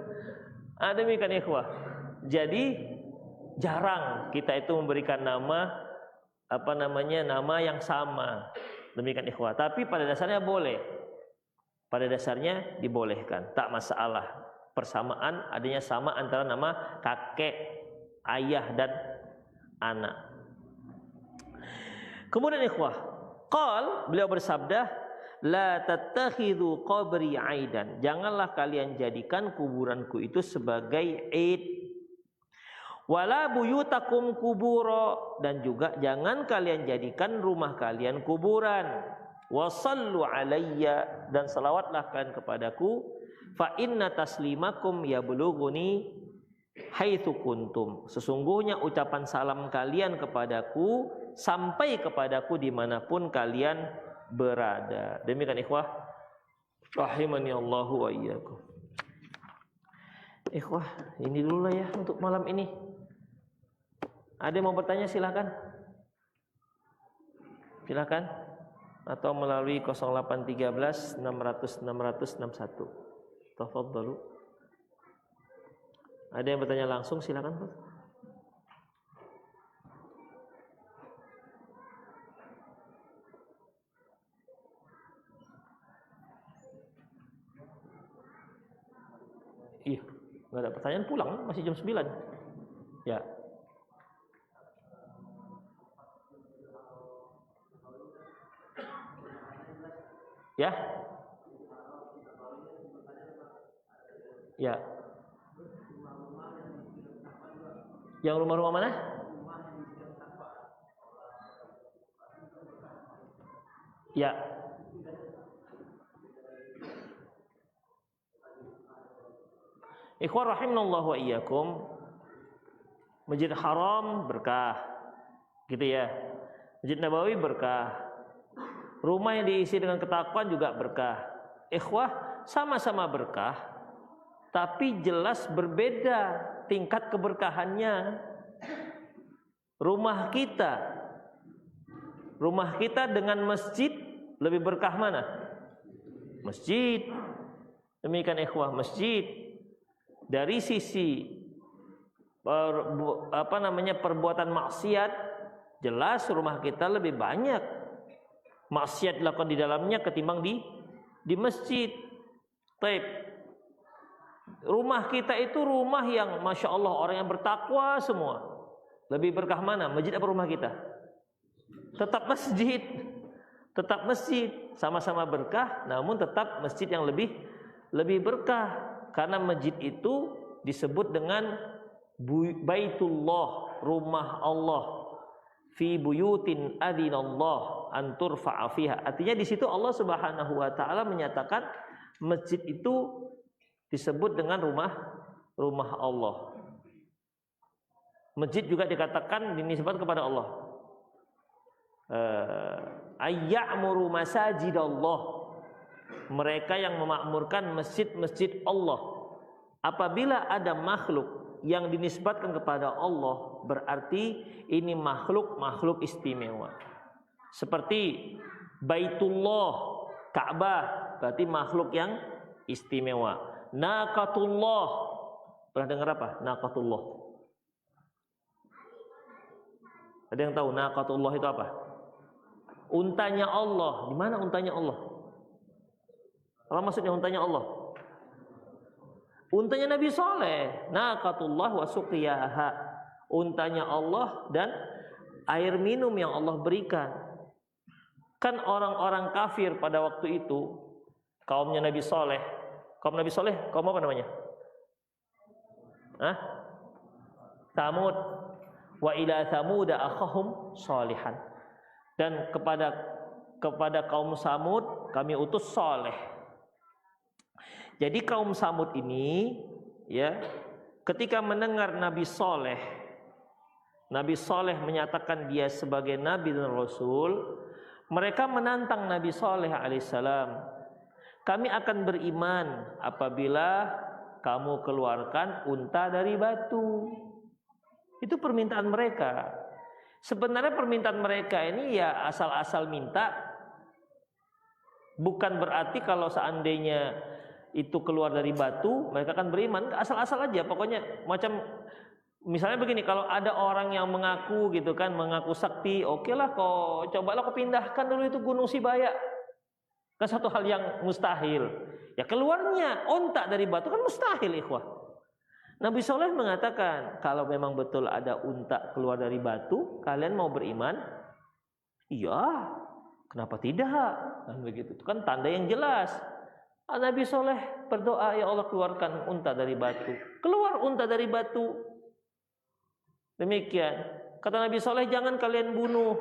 Demikian ikhwah. Jadi jarang kita itu memberikan nama nama yang sama. Demikian ikhwah. Tapi pada dasarnya boleh. Pada dasarnya dibolehkan, tak masalah. Persamaan, adanya sama antara nama kakek, ayah dan anak. Kemudian ikhwah, beliau bersabda, la tattakhidhu qabri aidan. Janganlah kalian jadikan kuburanku itu sebagai aid. Wala buyutakum kuburo, dan juga jangan kalian jadikan rumah kalian kuburan. Wasallu alayya, dan salawatlah kalian kepadaku. Fa inna taslimakum yablughuni haitsu kuntum, sesungguhnya ucapan salam kalian kepadaku sampai kepadaku dimanapun kalian berada. Demikian ikhwah rahimani Allahu wa iyyakum. Ikhwah, ini dulu lah ya untuk malam ini. Ada yang mau bertanya silakan. Silakan, atau melalui 0813 600 661. Tafadhalu. Ada yang bertanya langsung silakan, Pak. Iya, enggak ada pertanyaan, pulang masih jam 9. Ya. Ya. Ya. Yang rumah-rumah mana? Ya. Ikhwan rahimallahu wa iyyakum. Masjid Haram berkah. Gitu ya. Masjid Nabawi berkah. Rumah yang diisi dengan ketakwaan juga berkah. Ikhwah, sama-sama berkah, tapi jelas berbeda tingkat keberkahannya. Rumah kita dengan masjid lebih berkah mana? Masjid. Demikian ikhwah, masjid. Dari sisi perbuatan maksiat, jelas rumah kita lebih banyak maksiat dilakukan di dalamnya ketimbang di masjid. Taib. Rumah kita itu rumah yang masya Allah orang yang bertakwa semua. Lebih berkah mana? Masjid apa rumah kita? Tetap masjid. Tetap masjid. Sama-sama berkah, namun tetap masjid yang lebih berkah. Karena masjid itu disebut dengan Baitullah, rumah Allah. Fi buyutin adzinallah an turfa'a fiha. Artinya di situ Allah Subhanahu wa taala menyatakan masjid itu disebut dengan rumah Allah. Masjid juga dikatakan dinisbat kepada Allah. Ayya'muru masajidallah. Mereka yang memakmurkan masjid-masjid Allah. Apabila ada makhluk yang dinisbatkan kepada Allah, berarti ini makhluk istimewa. Seperti Baitullah, Ka'bah, berarti makhluk yang istimewa. Naqatullah, pernah dengar apa? Naqatullah. Ada yang tahu Naqatullah itu apa? Untanya Allah. Di mana untanya Allah? Apa maksudnya untanya Allah? Untanya Nabi Saleh, naqatullah wa suqiyaha. Untanya Allah dan air minum yang Allah berikan. Kan orang-orang kafir pada waktu itu, kaumnya Nabi Saleh. Kaum Nabi Saleh, kaum apa namanya? Thamud. Wa ila Thamud akhahum Shalihan. Dan kepada kaum Samud kami utus Saleh. Jadi kaum Samud ini ya, ketika mendengar Nabi Saleh menyatakan dia sebagai Nabi dan Rasul, mereka menantang Nabi Saleh alaihissalam. Kami akan beriman apabila kamu keluarkan unta dari batu. Itu permintaan mereka. Sebenarnya permintaan mereka ini ya asal-asal minta. Bukan berarti kalau seandainya itu keluar dari batu, mereka akan beriman. Asal-asal aja, pokoknya macam misalnya begini, kalau ada orang yang mengaku gitu kan, mengaku sakti, oke lah cobalah kau pindahkan dulu itu Gunung Sibaya. Kan satu hal yang mustahil. Ya keluarnya onta dari batu kan mustahil, ikhwah. Nabi Saleh mengatakan, kalau memang betul ada unta keluar dari batu, kalian mau beriman? Iya, kenapa tidak? Dan begitu, itu kan tanda yang jelas. Nabi Saleh berdoa, ya Allah keluarkan unta dari batu. Keluar unta dari batu. Demikian. Kata Nabi Saleh, jangan kalian bunuh.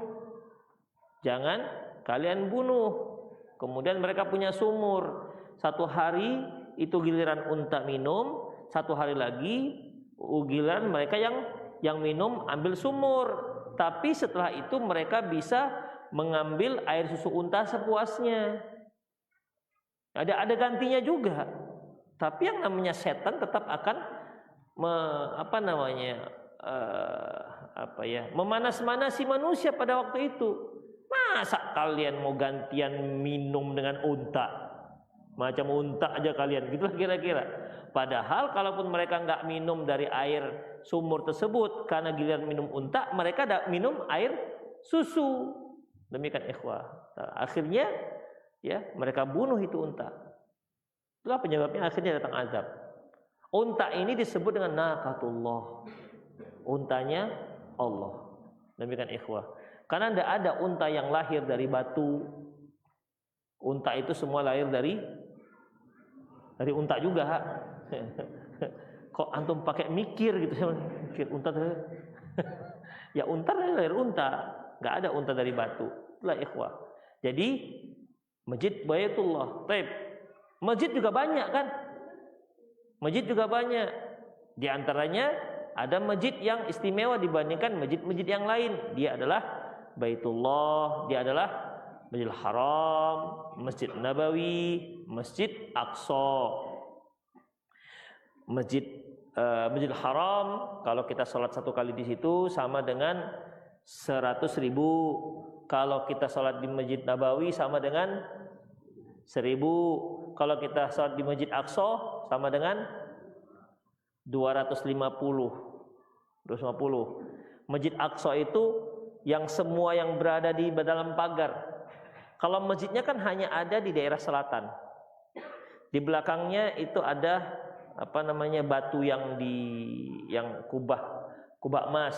Jangan kalian bunuh. Kemudian mereka punya sumur. Satu hari itu giliran unta minum, satu hari lagi Giliran mereka yang minum ambil sumur. Tapi setelah itu mereka bisa mengambil air susu unta sepuasnya. Ada gantinya juga. Tapi yang namanya setan tetap akan memanas-manasi manusia pada waktu itu. Masa kalian mau gantian minum dengan unta? Macam unta aja kalian, gitulah kira-kira. Padahal kalaupun mereka nggak minum dari air sumur tersebut, karena giliran minum unta, mereka minum air susu. Demikian ikhwah. Akhirnya ya mereka bunuh itu unta. Itulah penyebabnya akhirnya datang azab. Unta ini disebut dengan naqatullah. Untanya Allah. Demikian ikhwah. Karena tidak ada unta yang lahir dari batu. Unta itu semua lahir dari unta juga. Kok antum pakai mikir gitu? Mikir unta dari ya unta dari unta. Nggak ada unta dari batu. Itulah ikhwah. Jadi masjid Baitullah. Taib. Masjid juga banyak kan? Masjid juga banyak. Di antaranya ada masjid yang istimewa dibandingkan masjid-masjid yang lain. Dia adalah Baitullah, dia adalah Masjidil Haram, Masjid Nabawi, Masjid Aqsa. Masjidil Haram kalau kita sholat satu kali di situ sama dengan 100.000. Kalau kita sholat di Masjid Nabawi sama dengan 1.000. Kalau kita sholat di Masjid Aqsa sama dengan 250. Masjid Aqsa itu yang semua yang berada di dalam pagar. Kalau masjidnya kan hanya ada di daerah selatan. Di belakangnya itu ada batu yang kubah emas.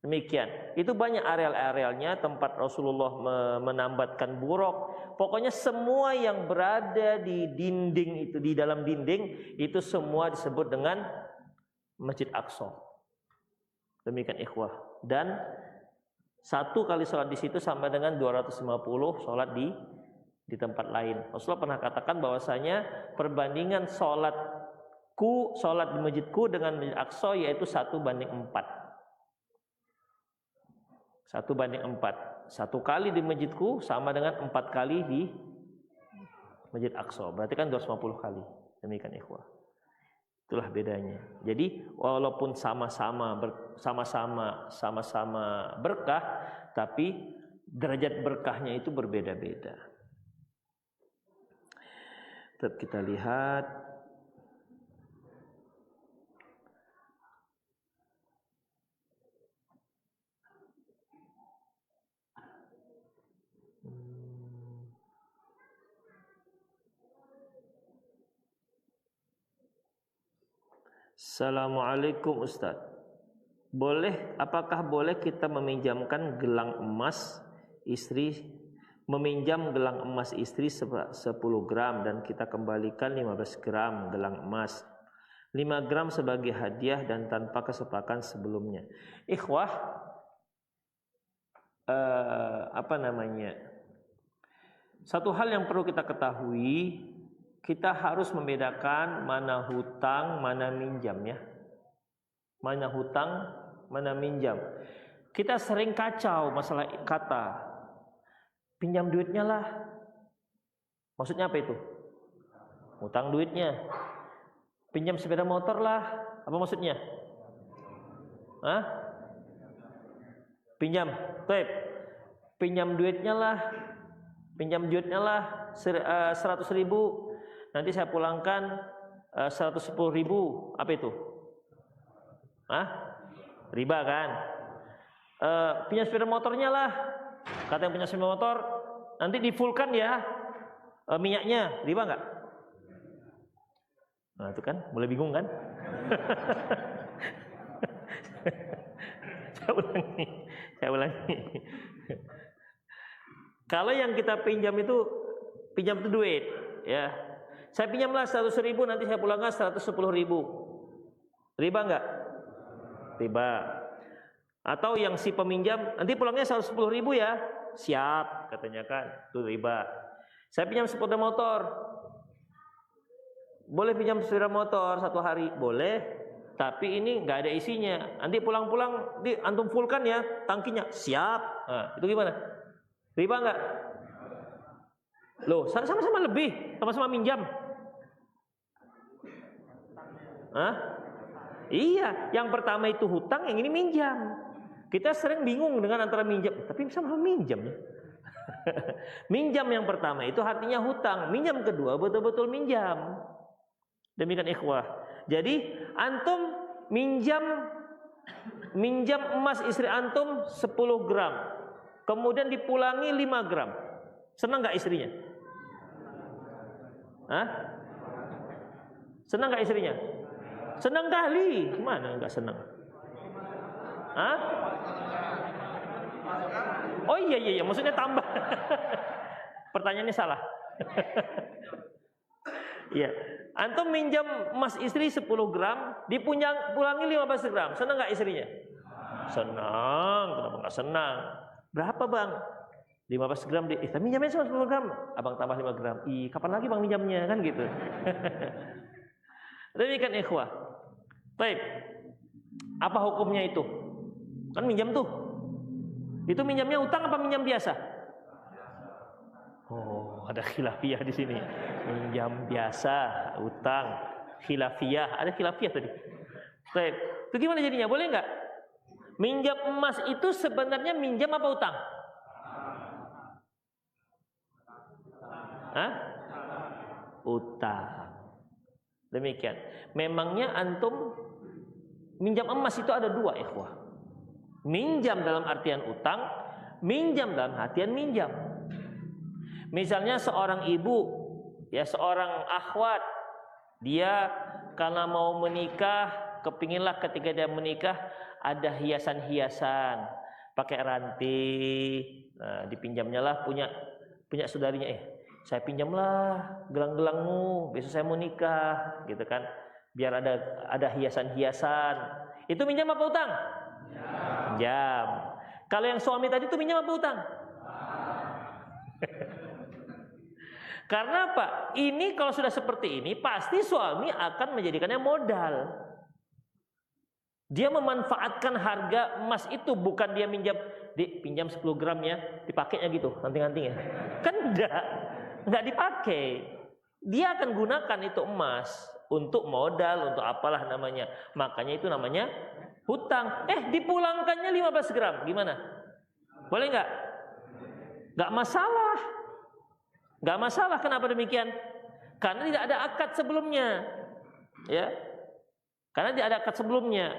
Demikian. Itu banyak areal-arealnya tempat Rasulullah menambatkan buruk. Pokoknya semua yang berada di dinding itu, di dalam dinding itu semua disebut dengan Masjid Aqsa. Demikian ikhwah. Dan satu kali sholat di situ sama dengan 250 sholat di tempat lain. Rasulullah pernah katakan bahwasanya perbandingan sholat di masjidku dengan Masjid Aqsa yaitu 1:4. 1:4. Satu kali di masjidku sama dengan 4 kali di Masjid Aqsa. Berarti kan 250 kali. Demikian ikhwah. Itulah bedanya. Jadi walaupun sama-sama berkah, tapi derajat berkahnya itu berbeda-beda. Tetap kita lihat. Assalamualaikum Ustaz. Apakah boleh kita meminjam gelang emas istri 10 gram dan kita kembalikan 15 gram gelang emas, 5 gram sebagai hadiah dan tanpa kesepakatan sebelumnya? Ikhwah, satu hal yang perlu kita ketahui, kita harus membedakan mana hutang, mana minjam ya. Mana hutang, mana minjam. Kita sering kacau masalah kata. Pinjam duitnya lah. Maksudnya apa itu? Hutang duitnya. Pinjam sepeda motor lah. Apa maksudnya? Hah? Pinjam. Baik. Pinjam duitnya lah. 100.000. Nanti saya pulangkan 110.000. Apa itu? Riba kan? Pinjam sepeda motornya lah. Kata yang punya sepeda motor, nanti di-fullkan ya minyaknya. Riba enggak? Nah itu kan, mulai bingung kan? Saya ulangi. Kalau yang kita pinjam itu duit ya. Saya pinjamlah 100.000, nanti saya pulangkan 110.000. Riba enggak? Riba. Atau yang si peminjam nanti pulangnya 110.000 ya. Siap katanya kan. Itu riba. Saya pinjam sepeda motor. Boleh pinjam sepeda motor 1 hari? Boleh. tapi ini nggak ada isinya. Nanti pulang-pulang antum fullkan ya tangkinya. Siap. Nah, itu gimana? Riba nggak? Loh, sama-sama lebih, sama-sama minjam. Hah? Iya, yang pertama itu hutang, yang ini minjam. Kita sering bingung dengan antara minjam, tapi sama minjam ya. Minjam yang pertama itu artinya hutang, minjam kedua betul-betul minjam. Demikian ikhwah. Jadi antum minjam emas istri antum 10 gram, kemudian dipulangi 5 gram. Senang nggak istrinya? Hah? Senang nggak istrinya? Senang kali. Gimana nggak senang? Hah? Oh iya, maksudnya tambah. Pertanyaannya salah. Iya. Antum minjam emas istri 10 gram, pulangi 15 gram. Senang nggak istrinya? Senang. Kenapa nggak senang? Berapa bang? 15 gram. Minjamnya 10 gram. Abang tambah 5 gram. Kapan lagi bang minjamnya? Kan gitu. Demikian ikhwah. Baik. Apa hukumnya itu? Kan minjam tuh. Itu minjamnya utang apa minjam biasa? Oh, ada khilafiyah di sini. Minjam biasa, utang, khilafiyah. Ada khilafiyah tadi. Baik. Itu gimana jadinya? Boleh nggak? Minjam emas itu sebenarnya minjam apa utang? Hah? Utang. Demikian. Memangnya antum minjam emas itu ada dua, ikhwah. Minjam dalam artian utang, minjam dalam artian minjam. Misalnya seorang ibu, ya seorang akhwat, dia karena mau menikah, kepinginlah ketika dia menikah ada hiasan-hiasan, pakai rantai, dipinjamnya lah punya saudarinya, saya pinjamlah gelang-gelangmu, besok saya mau nikah, gitu kan? Biar ada hiasan-hiasan. Itu minjam apa utang? Minjam. Kalau yang suami tadi itu minjam apa utang? Karena apa? Ini kalau sudah seperti ini, pasti suami akan menjadikannya modal. Dia memanfaatkan harga emas itu, bukan dia minjam, pinjam 10 gram ya, dipakainya gitu, nanti-nantinya. Kan enggak dipakai. Dia akan gunakan itu emas untuk modal, untuk apalah namanya. Makanya itu namanya hutang. Dipulangkannya 15 gram. Gimana? Boleh enggak? Enggak masalah. Enggak masalah. Kenapa demikian? Karena tidak ada akad sebelumnya. Ya. Karena tidak ada akad sebelumnya.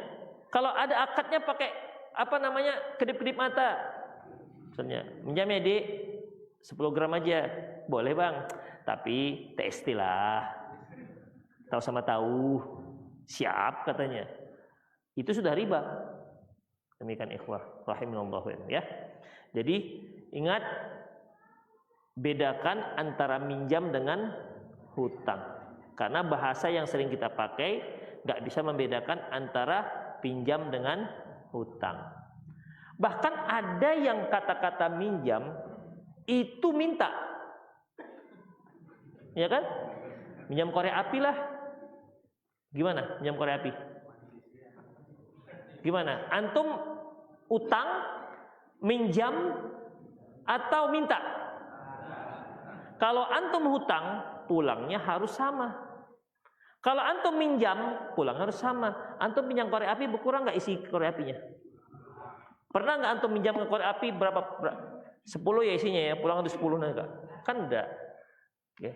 Kalau ada akadnya pakai kedip-kedip mata. Misalnya, minjam ya, Dik, 10 gram aja. Boleh, Bang. Tapi TST lah. Tahu sama tahu. Siap katanya. Itu sudah riba. Demikian ikhwah rahimallahu ya. Jadi ingat, bedakan antara minjam dengan hutang. Karena bahasa yang sering kita pakai nggak bisa membedakan antara pinjam dengan hutang. Bahkan ada yang kata-kata minjam itu minta. Ya kan? Minjam korek api lah. Gimana minjam korek api? Gimana? Antum utang, minjam, atau minta? Kalau antum hutang, pulangnya harus sama. Kalau antum minjam, pulang harus sama. Antum pinjam korek api, berkurang nggak isi korek apinya? Pernah nggak antum minjam korek api berapa? 10 ya isinya ya, pulang ada 10 enggak? Kan enggak. Oke.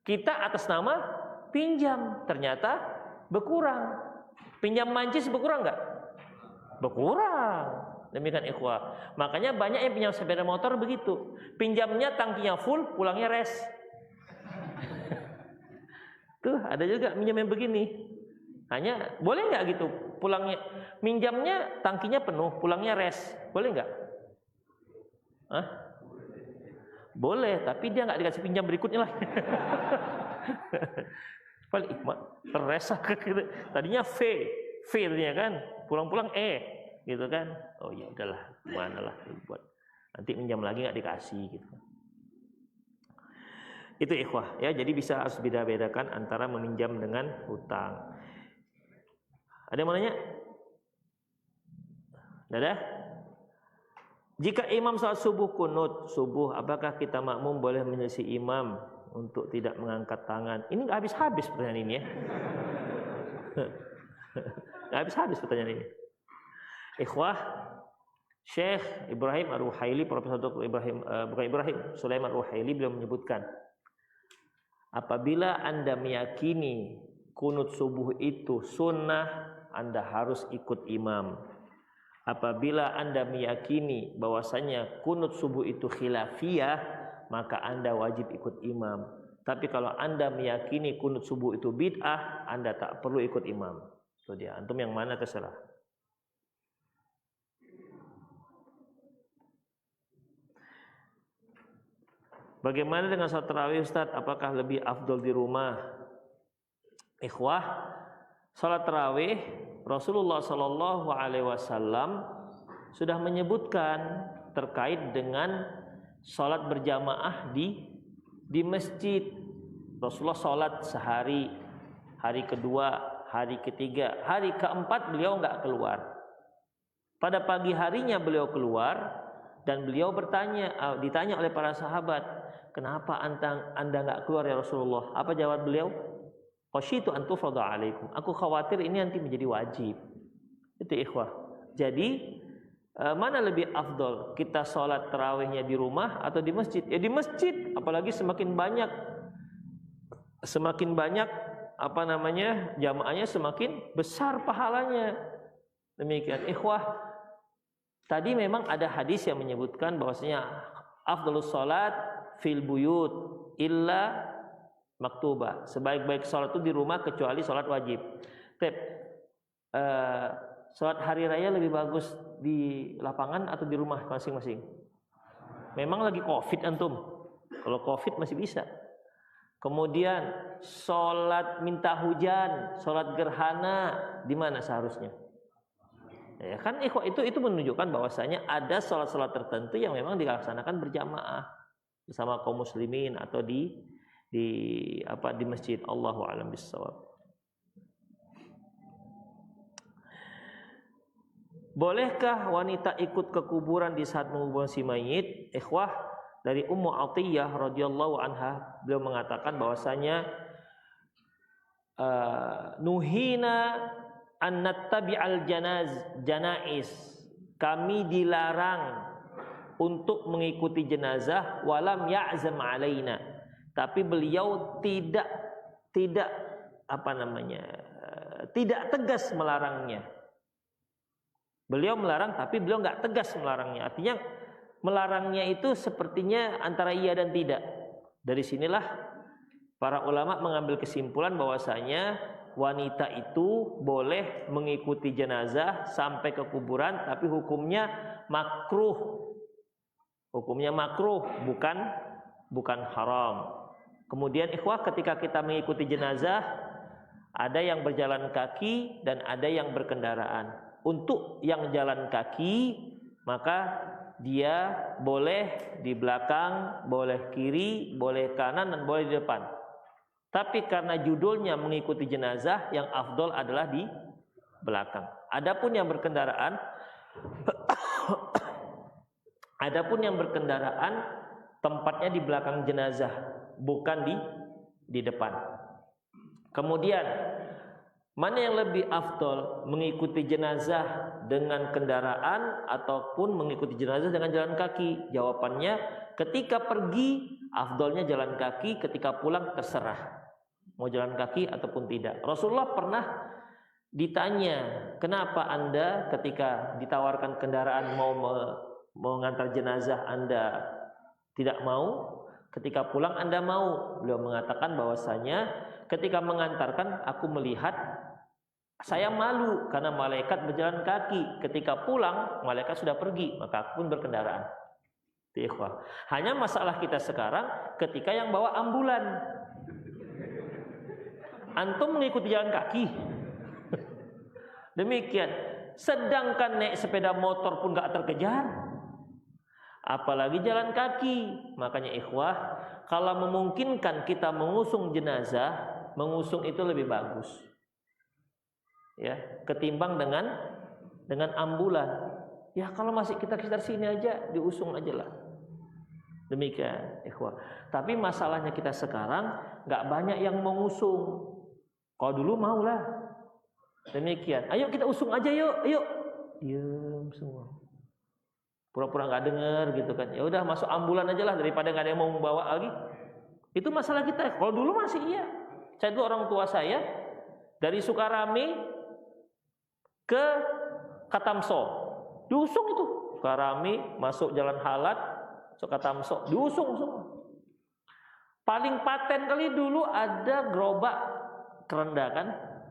Kita atas nama pinjam, ternyata berkurang. Pinjam mancis berkurang nggak? Berkurang. Demikian ikhwah. Makanya banyak yang pinjam sepeda motor begitu. Pinjamnya tangkinya full, pulangnya res. Tuh ada juga minjam yang begini. Hanya boleh nggak gitu? Pulangnya minjamnya tangkinya penuh, pulangnya res. Boleh nggak? Hah? Boleh, tapi dia nggak dikasih pinjam berikutnya lah. Paling res gitu. Tadinya V tadinya kan, pulang-pulang gitu kan. Oh ya udahlah, gimana lah buat. Nanti minjam lagi nggak dikasih gitu. Itu ikhwah ya, jadi bisa harus beda-bedakan antara meminjam dengan hutang. Ada yang mau nanya? Ada? Jika imam salat subuh kunut subuh, apakah kita makmum boleh menyelisih imam untuk tidak mengangkat tangan? Ini nggak habis-habis pertanyaan ini ya. Nggak habis-habis pertanyaan ini. Ikhwah, Syekh Ibrahim Ar-Ruhaili, Profesor Dr. Ibrahim Sulaiman Ar-Ruhaili beliau menyebutkan, apabila Anda meyakini kunut subuh itu sunnah, Anda harus ikut imam. Apabila Anda meyakini bahwasanya kunut subuh itu khilafiyah, maka Anda wajib ikut imam. Tapi kalau Anda meyakini kunut subuh itu bid'ah, Anda tak perlu ikut imam. Itu dia. Antum yang mana terserah. Bagaimana dengan salat tarawih Ustaz? Apakah lebih afdol di rumah? Ikhwah, salat tarawih Rasulullah Shallallahu Alaihi Wasallam sudah menyebutkan terkait dengan salat berjamaah di masjid. Rasulullah salat sehari, hari kedua, hari ketiga, hari keempat beliau nggak keluar. Pada pagi harinya beliau keluar dan beliau ditanya oleh para sahabat, kenapa anda nggak keluar ya Rasulullah? Apa jawab beliau? Khasyitu an tufrada alaikum. Aku khawatir ini nanti menjadi wajib. Itu ikhwah. Jadi mana lebih afdol? Kita sholat tarawihnya di rumah atau di masjid? Ya di masjid. Apalagi semakin banyak jamaahnya semakin besar pahalanya. Demikian ikhwah. Tadi memang ada hadis yang menyebutkan bahwasanya afdalus sholat fil buyut illa maktubah. Sebaik-baik sholat itu di rumah kecuali sholat wajib. Sholat hari raya lebih bagus di lapangan atau di rumah masing-masing? Memang lagi COVID antum. Kalau COVID masih bisa. Kemudian sholat minta hujan, sholat gerhana, di mana seharusnya? Ya kan itu menunjukkan bahwasanya ada sholat-sholat tertentu yang memang dilaksanakan berjamaah bersama kaum muslimin atau di masjid. Allahu a'lam bissawab. Bolehkah wanita ikut ke kuburan di saat menguburkan si mayit? Ikhwah, dari Ummu Atiyah radhiyallahu anha, beliau mengatakan bahwasanya nuhina an nattabi'al janaiz. Kami dilarang untuk mengikuti jenazah walam ya'zam alaina. Tapi beliau tidak tegas melarangnya. Beliau melarang tapi beliau nggak tegas melarangnya. Artinya melarangnya itu sepertinya antara iya dan tidak. Dari sinilah para ulama mengambil kesimpulan bahwasanya wanita itu boleh mengikuti jenazah sampai ke kuburan, tapi hukumnya makruh. Hukumnya makruh, bukan haram. Kemudian ikhwah, ketika kita mengikuti jenazah, ada yang berjalan kaki dan ada yang berkendaraan. Untuk yang jalan kaki, maka dia boleh di belakang, boleh kiri, boleh kanan, dan boleh di depan. Tapi karena judulnya mengikuti jenazah, yang afdol adalah di belakang. Adapun yang berkendaraan tempatnya di belakang jenazah, bukan di depan. Kemudian mana yang lebih afdol, mengikuti jenazah dengan kendaraan ataupun mengikuti jenazah dengan jalan kaki? Jawabannya, ketika pergi afdolnya jalan kaki, ketika pulang terserah mau jalan kaki ataupun tidak. Rasulullah pernah ditanya, kenapa Anda ketika ditawarkan kendaraan mau mengantar jenazah Anda tidak mau, ketika pulang Anda mau? Beliau mengatakan bahwasanya ketika mengantarkan aku melihat saya malu karena malaikat berjalan kaki. Ketika pulang malaikat sudah pergi, maka aku pun berkendaraan. Ikhwah. Hanya masalah kita sekarang ketika yang bawa ambulan. Antum mengikuti jalan kaki. Demikian. Sedangkan naik sepeda motor pun gak terkejar, apalagi jalan kaki. Makanya ikhwah, kalau memungkinkan kita mengusung jenazah, mengusung itu lebih bagus. ya, ketimbang dengan ambulan. Ya kalau masih kita sekitar sini aja diusung aja lah. Demikian, ikhwah. Tapi masalahnya kita sekarang nggak banyak yang mengusung. Kalau dulu maulah. Demikian. Ayo kita usung aja yuk, ayo. Diam semua. Pura-pura nggak dengar gitu kan. Ya udah masuk ambulan aja lah daripada nggak ada yang mau membawa lagi. Itu masalah kita. Kalau dulu masih iya. Saya dulu orang tua saya dari Sukarami ke Katamso diusung itu. Sukarami masuk Jalan Halat, masuk Katamso diusung semua. Paling paten kali dulu ada gerobak kerenda kan,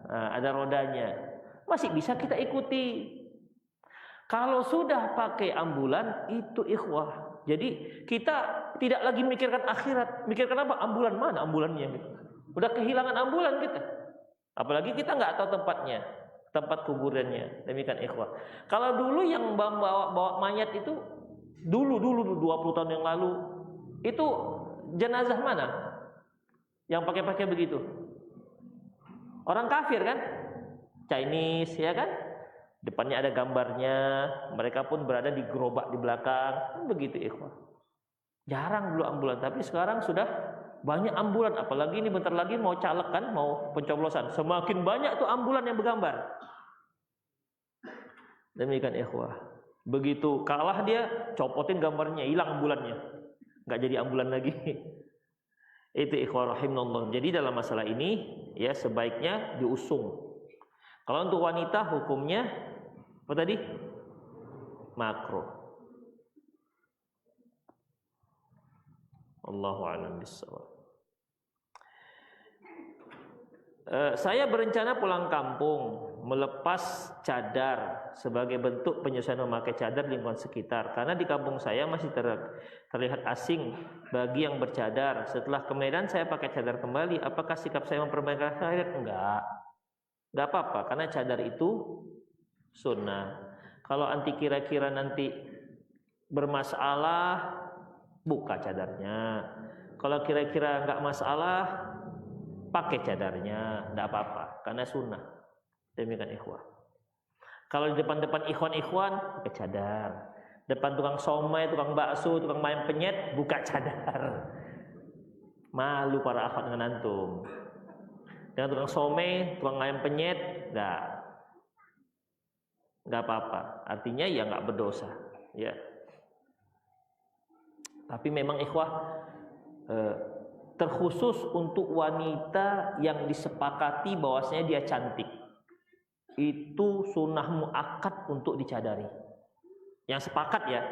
nah, ada rodanya, masih bisa kita ikuti. Kalau sudah pakai ambulan itu ikhwah, jadi kita tidak lagi mikirkan akhirat, mikirkan apa? Ambulan mana ambulannya gitu. Udah kehilangan ambulan kita, apalagi kita nggak tahu tempatnya, tempat kuburannya. Demikian ikhwah. Kalau dulu yang bawa mayat itu dulu 20 tahun yang lalu itu jenazah mana yang pakai begitu? Orang kafir kan, Chinese ya kan, depannya ada gambarnya, mereka pun berada di gerobak di belakang, begitu ikhwah. Jarang dulu ambulan, tapi sekarang sudah banyak ambulan, apalagi ini bentar lagi mau caleg kan, mau pencoblosan, semakin banyak tuh ambulan yang bergambar. Demikian ikhwah. Begitu kalah dia, copotin gambarnya, hilang ambulannya, nggak jadi ambulan lagi. Itu ikhwah rahimahullah. Jadi dalam masalah ini ya sebaiknya diusung. Kalau untuk wanita hukumnya apa tadi? Makruh. Allahu a'lam bishawab. Saya berencana pulang kampung, melepas cadar sebagai bentuk penyesuaian memakai cadar di lingkungan sekitar. Karena di kampung saya masih terlihat asing bagi yang bercadar. Setelah ke Medan saya pakai cadar kembali. Apakah sikap saya memperbaiki syariat? Enggak apa-apa. Karena cadar itu sunnah. Kalau anti kira-kira nanti bermasalah, buka cadarnya. Kalau kira-kira enggak masalah, pakai cadarnya, enggak apa-apa. Karena sunnah. Demikian ikhwan. Kalau di depan-depan ikhwan pakai cadar. Depan tukang somai, tukang bakso, tukang ayam penyet, buka cadar. Malu para akhwat dengan antum. Dengan tukang somai, tukang ayam penyet, enggak apa-apa. Artinya ya enggak berdosa, ya. Tapi memang ikhwah terkhusus untuk wanita yang disepakati bahwasanya dia cantik. Itu sunnah muakkad untuk dicadari. Yang sepakat ya,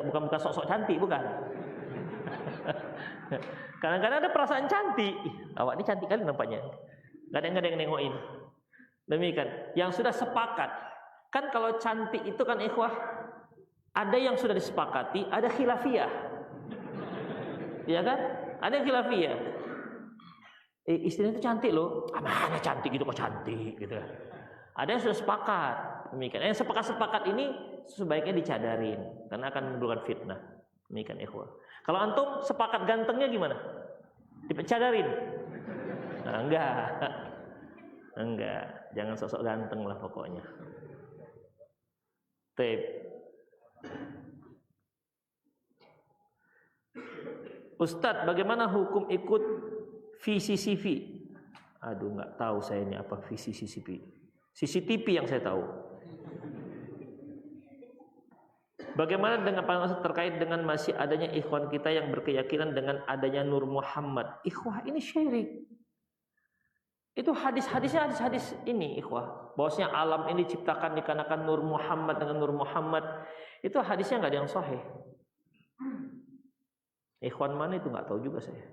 bukan sok-sok cantik, bukan. Kadang-kadang ada perasaan cantik. Awak ini cantik kali nampaknya. Gak ada yang nengokin. Demikian. Yang sudah sepakat. Kan kalau cantik itu kan ikhwah, ada yang sudah disepakati, ada khilafiyah. Iya kan? Ada yang khilafiyah. Istrinya itu cantik loh. Mana cantik gitu kok cantik gitu. Ada yang sudah sepakat. Demikian. Yang sepakat ini sebaiknya dicadarin karena akan menimbulkan fitnah. Demikian ikhwah. Kalau antum sepakat gantengnya gimana? Dicadarin? Nah, enggak. Jangan sosok ganteng lah pokoknya. Tip. Ustadz, bagaimana hukum ikut VCCV? Aduh, nggak tahu saya ini apa VCCV. CCTV yang saya tahu. Bagaimana dengan pandangan terkait dengan masih adanya ikhwan kita yang berkeyakinan dengan adanya Nur Muhammad? Ikhwah ini syirik. Itu hadis-hadisnya hadis-hadis ini ikhwah. Bahwasanya alam ini diciptakan dikarenakan Nur Muhammad dengan Nur Muhammad. Itu hadisnya nggak ada yang sahih. Ikhwan mana itu nggak tahu juga saya.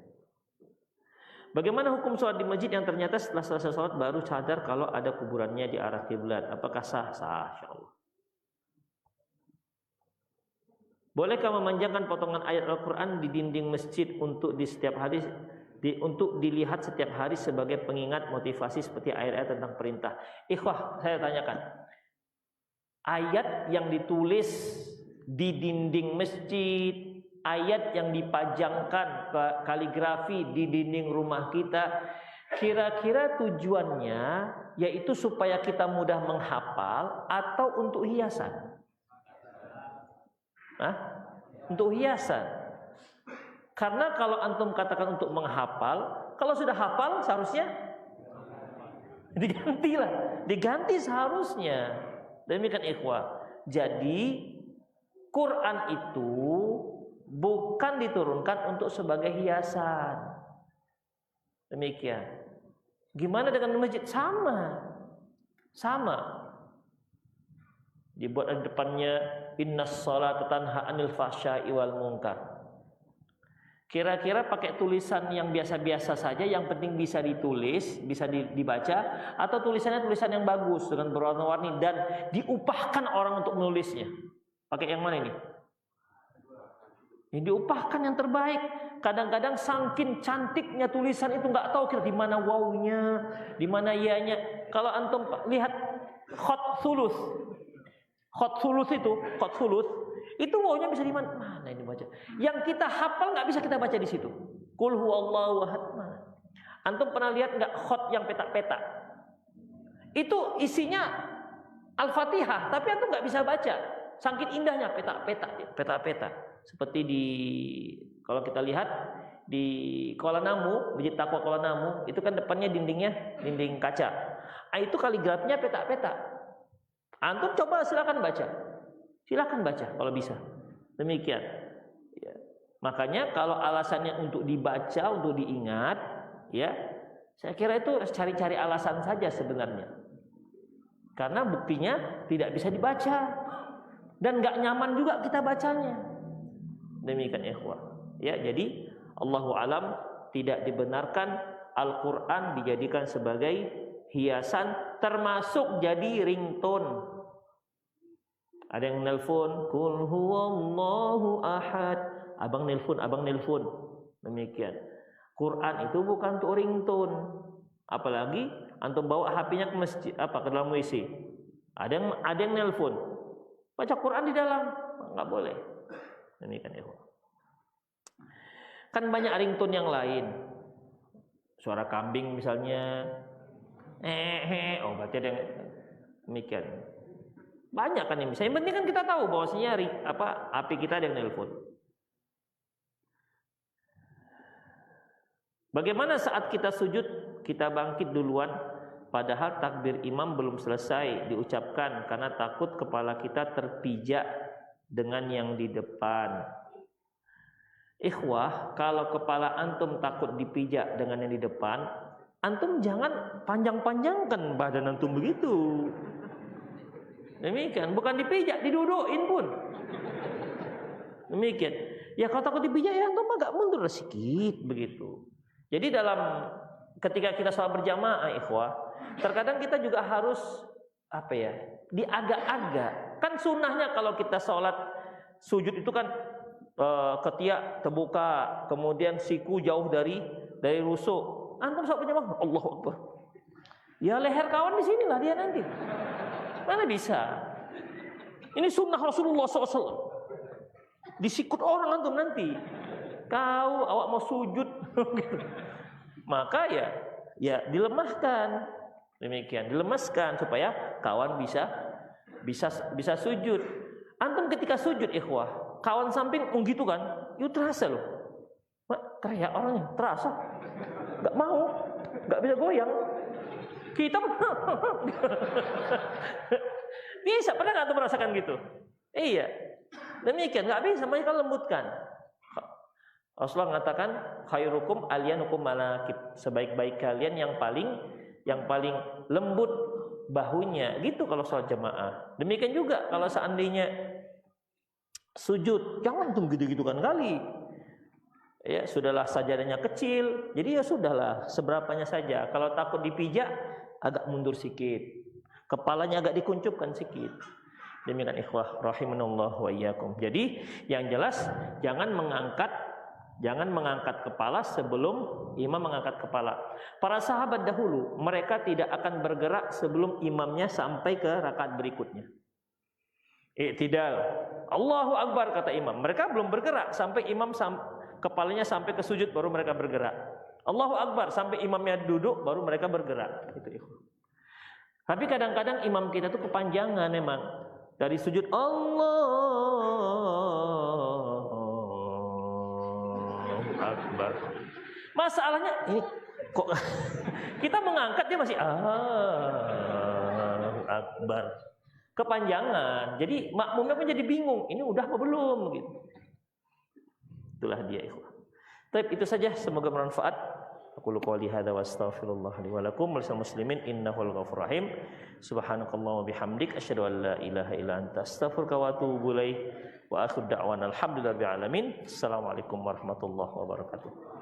Bagaimana hukum sholat di masjid yang ternyata setelah selesai sholat baru sadar kalau ada kuburannya di arah kiblat? Apakah sah? Sah, insyaallah. Bolehkah memanjangkan potongan ayat Al-Quran di dinding masjid untuk untuk dilihat setiap hari sebagai pengingat motivasi seperti ayat-ayat tentang perintah? Ikhwah, saya tanyakan. Ayat yang ditulis di dinding masjid, ayat yang dipajangkan kaligrafi di dinding rumah kita, kira-kira tujuannya yaitu supaya kita mudah menghafal atau untuk hiasan? Untuk hiasan. Karena kalau antum katakan untuk menghafal, kalau sudah hafal seharusnya diganti seharusnya. Demikian ikhwah. Jadi Quran itu bukan diturunkan untuk sebagai hiasan. Demikian. Gimana dengan masjid? Sama. Dibuat di depannya innas sholata tanha 'anil fahsya'i wal munkar. Kira-kira pakai tulisan yang biasa-biasa saja, yang penting bisa ditulis, bisa dibaca, atau tulisannya tulisan yang bagus dengan berwarna-warni dan diupahkan orang untuk menulisnya. Pakai yang mana ini? Ini diupahkan yang terbaik. Kadang-kadang saking cantiknya tulisan itu nggak tahu kira di mana wawunya, di mana ya-nya. Kalau antum lihat khot sulus itu wawunya bisa di mana? Mana ini baca? Yang kita hafal nggak bisa kita baca di situ. Qul huwallahu ahad. Antum pernah lihat nggak khot yang petak-petak? Itu isinya Al-Fatihah, tapi antum nggak bisa baca. Saking indahnya petak-petak. Seperti kalau kita lihat di Kuala Namu, Masjid Taqwa Kuala Namu, itu kan depannya dinding kaca. Itu kaligrafinya petak-petak. Antum coba silakan baca kalau bisa. Demikian. Ya. Makanya kalau alasannya untuk dibaca, untuk diingat, ya, saya kira itu cari-cari alasan saja sebenarnya. Karena buktinya tidak bisa dibaca dan nggak nyaman juga kita bacanya. Demikian ikhwah. Ya, jadi Allahu alam tidak dibenarkan Al-Qur'an dijadikan sebagai hiasan, termasuk jadi ringtone. Ada yang nelpon, Qul huwallahu ahad. Abang nelpon. Demikian. Quran itu bukan untuk ringtone. Apalagi antum bawa HP-nya ke masjid, ke dalam WC. Ada yang nelpon. Baca Quran di dalam, enggak boleh. Demikian ya. Kan banyak ringtone yang lain. Suara kambing misalnya. Berarti ada yang demikian. Banyak kan yang bisa. Yang penting kan kita tahu bahwasanya HP kita ada yang nelpon. Bagaimana saat kita sujud, kita bangkit duluan padahal takbir imam belum selesai diucapkan karena takut kepala kita terpijak dengan yang di depan. Ikhwah, kalau kepala antum takut dipijak dengan yang di depan, antum jangan panjang-panjangkan badan antum begitu. Demikian, bukan dipijak, didudukin pun. Demikian. Ya kalau takut dipijak ya antum agak mundur sedikit begitu. Jadi ketika kita sholat berjamaah, ikhwah, terkadang kita juga harus diagak-agak. Kan sunnahnya kalau kita sholat sujud itu kan ketiak terbuka, kemudian siku jauh dari rusuk. Antum sholat berjamaah, Allahu Akbar. Ya leher kawan di sinilah dia nanti. Mana bisa? Ini sunnah Rasulullah SAW. Disikut orang antum nanti. Awak mau sujud, maka ya dilemahkan, demikian dilemaskan supaya kawan bisa sujud. Antum ketika sujud, ikhwah, kawan samping gitu kan, itu terasa loh, teriak orangnya, terasa, nggak bisa goyang. Kita bisa, pernah nggak antum merasakan gitu? Iya, demikian, nggak bisa, makanya lembutkan. Rasulullah mengatakan khairukum alyanukum manakib, sebaik-baik kalian yang paling lembut bahunya, gitu kalau sholat jamaah. Demikian juga kalau seandainya sujud, jangan tuh gitu-gitu kan kali. Ya sudahlah, sajadahnya kecil, jadi ya sudahlah seberapanya saja. Kalau takut dipijak, agak mundur sedikit, kepalanya agak dikuncupkan sedikit. Demikian ikhwah rahimanallah wa iyyakum. Jadi yang jelas jangan mengangkat kepala sebelum imam mengangkat kepala. Para sahabat dahulu, mereka tidak akan bergerak sebelum imamnya sampai ke rakaat berikutnya. I'tidal. Allahu Akbar kata imam. Mereka belum bergerak sampai imam kepalanya sampai ke sujud baru mereka bergerak. Allahu Akbar sampai imamnya duduk baru mereka bergerak. Itu ikhwan. Tapi kadang-kadang imam kita tuh kepanjangan memang. Dari sujud Allahu Akbar. Masalahnya ini kok kita mengangkat dia masih Allahu Akbar. Kepanjangan. Jadi makmumnya pun jadi bingung. Ini udah apa belum gitu. Itulah dia, ikhwah. Baik, itu saja, semoga bermanfaat. Aku qouli hadza wa astaghfirullah li wa lakum wa lisal muslimin innahul ghafurur rahim. Subhanakallahumma bihamdik asyhadu an la ilaha illa anta astaghfiruka wa atubu ilaik. Wa akhiru da'wana alhamdulillahi rabbil alamin. Assalamualaikum warahmatullahi wabarakatuh.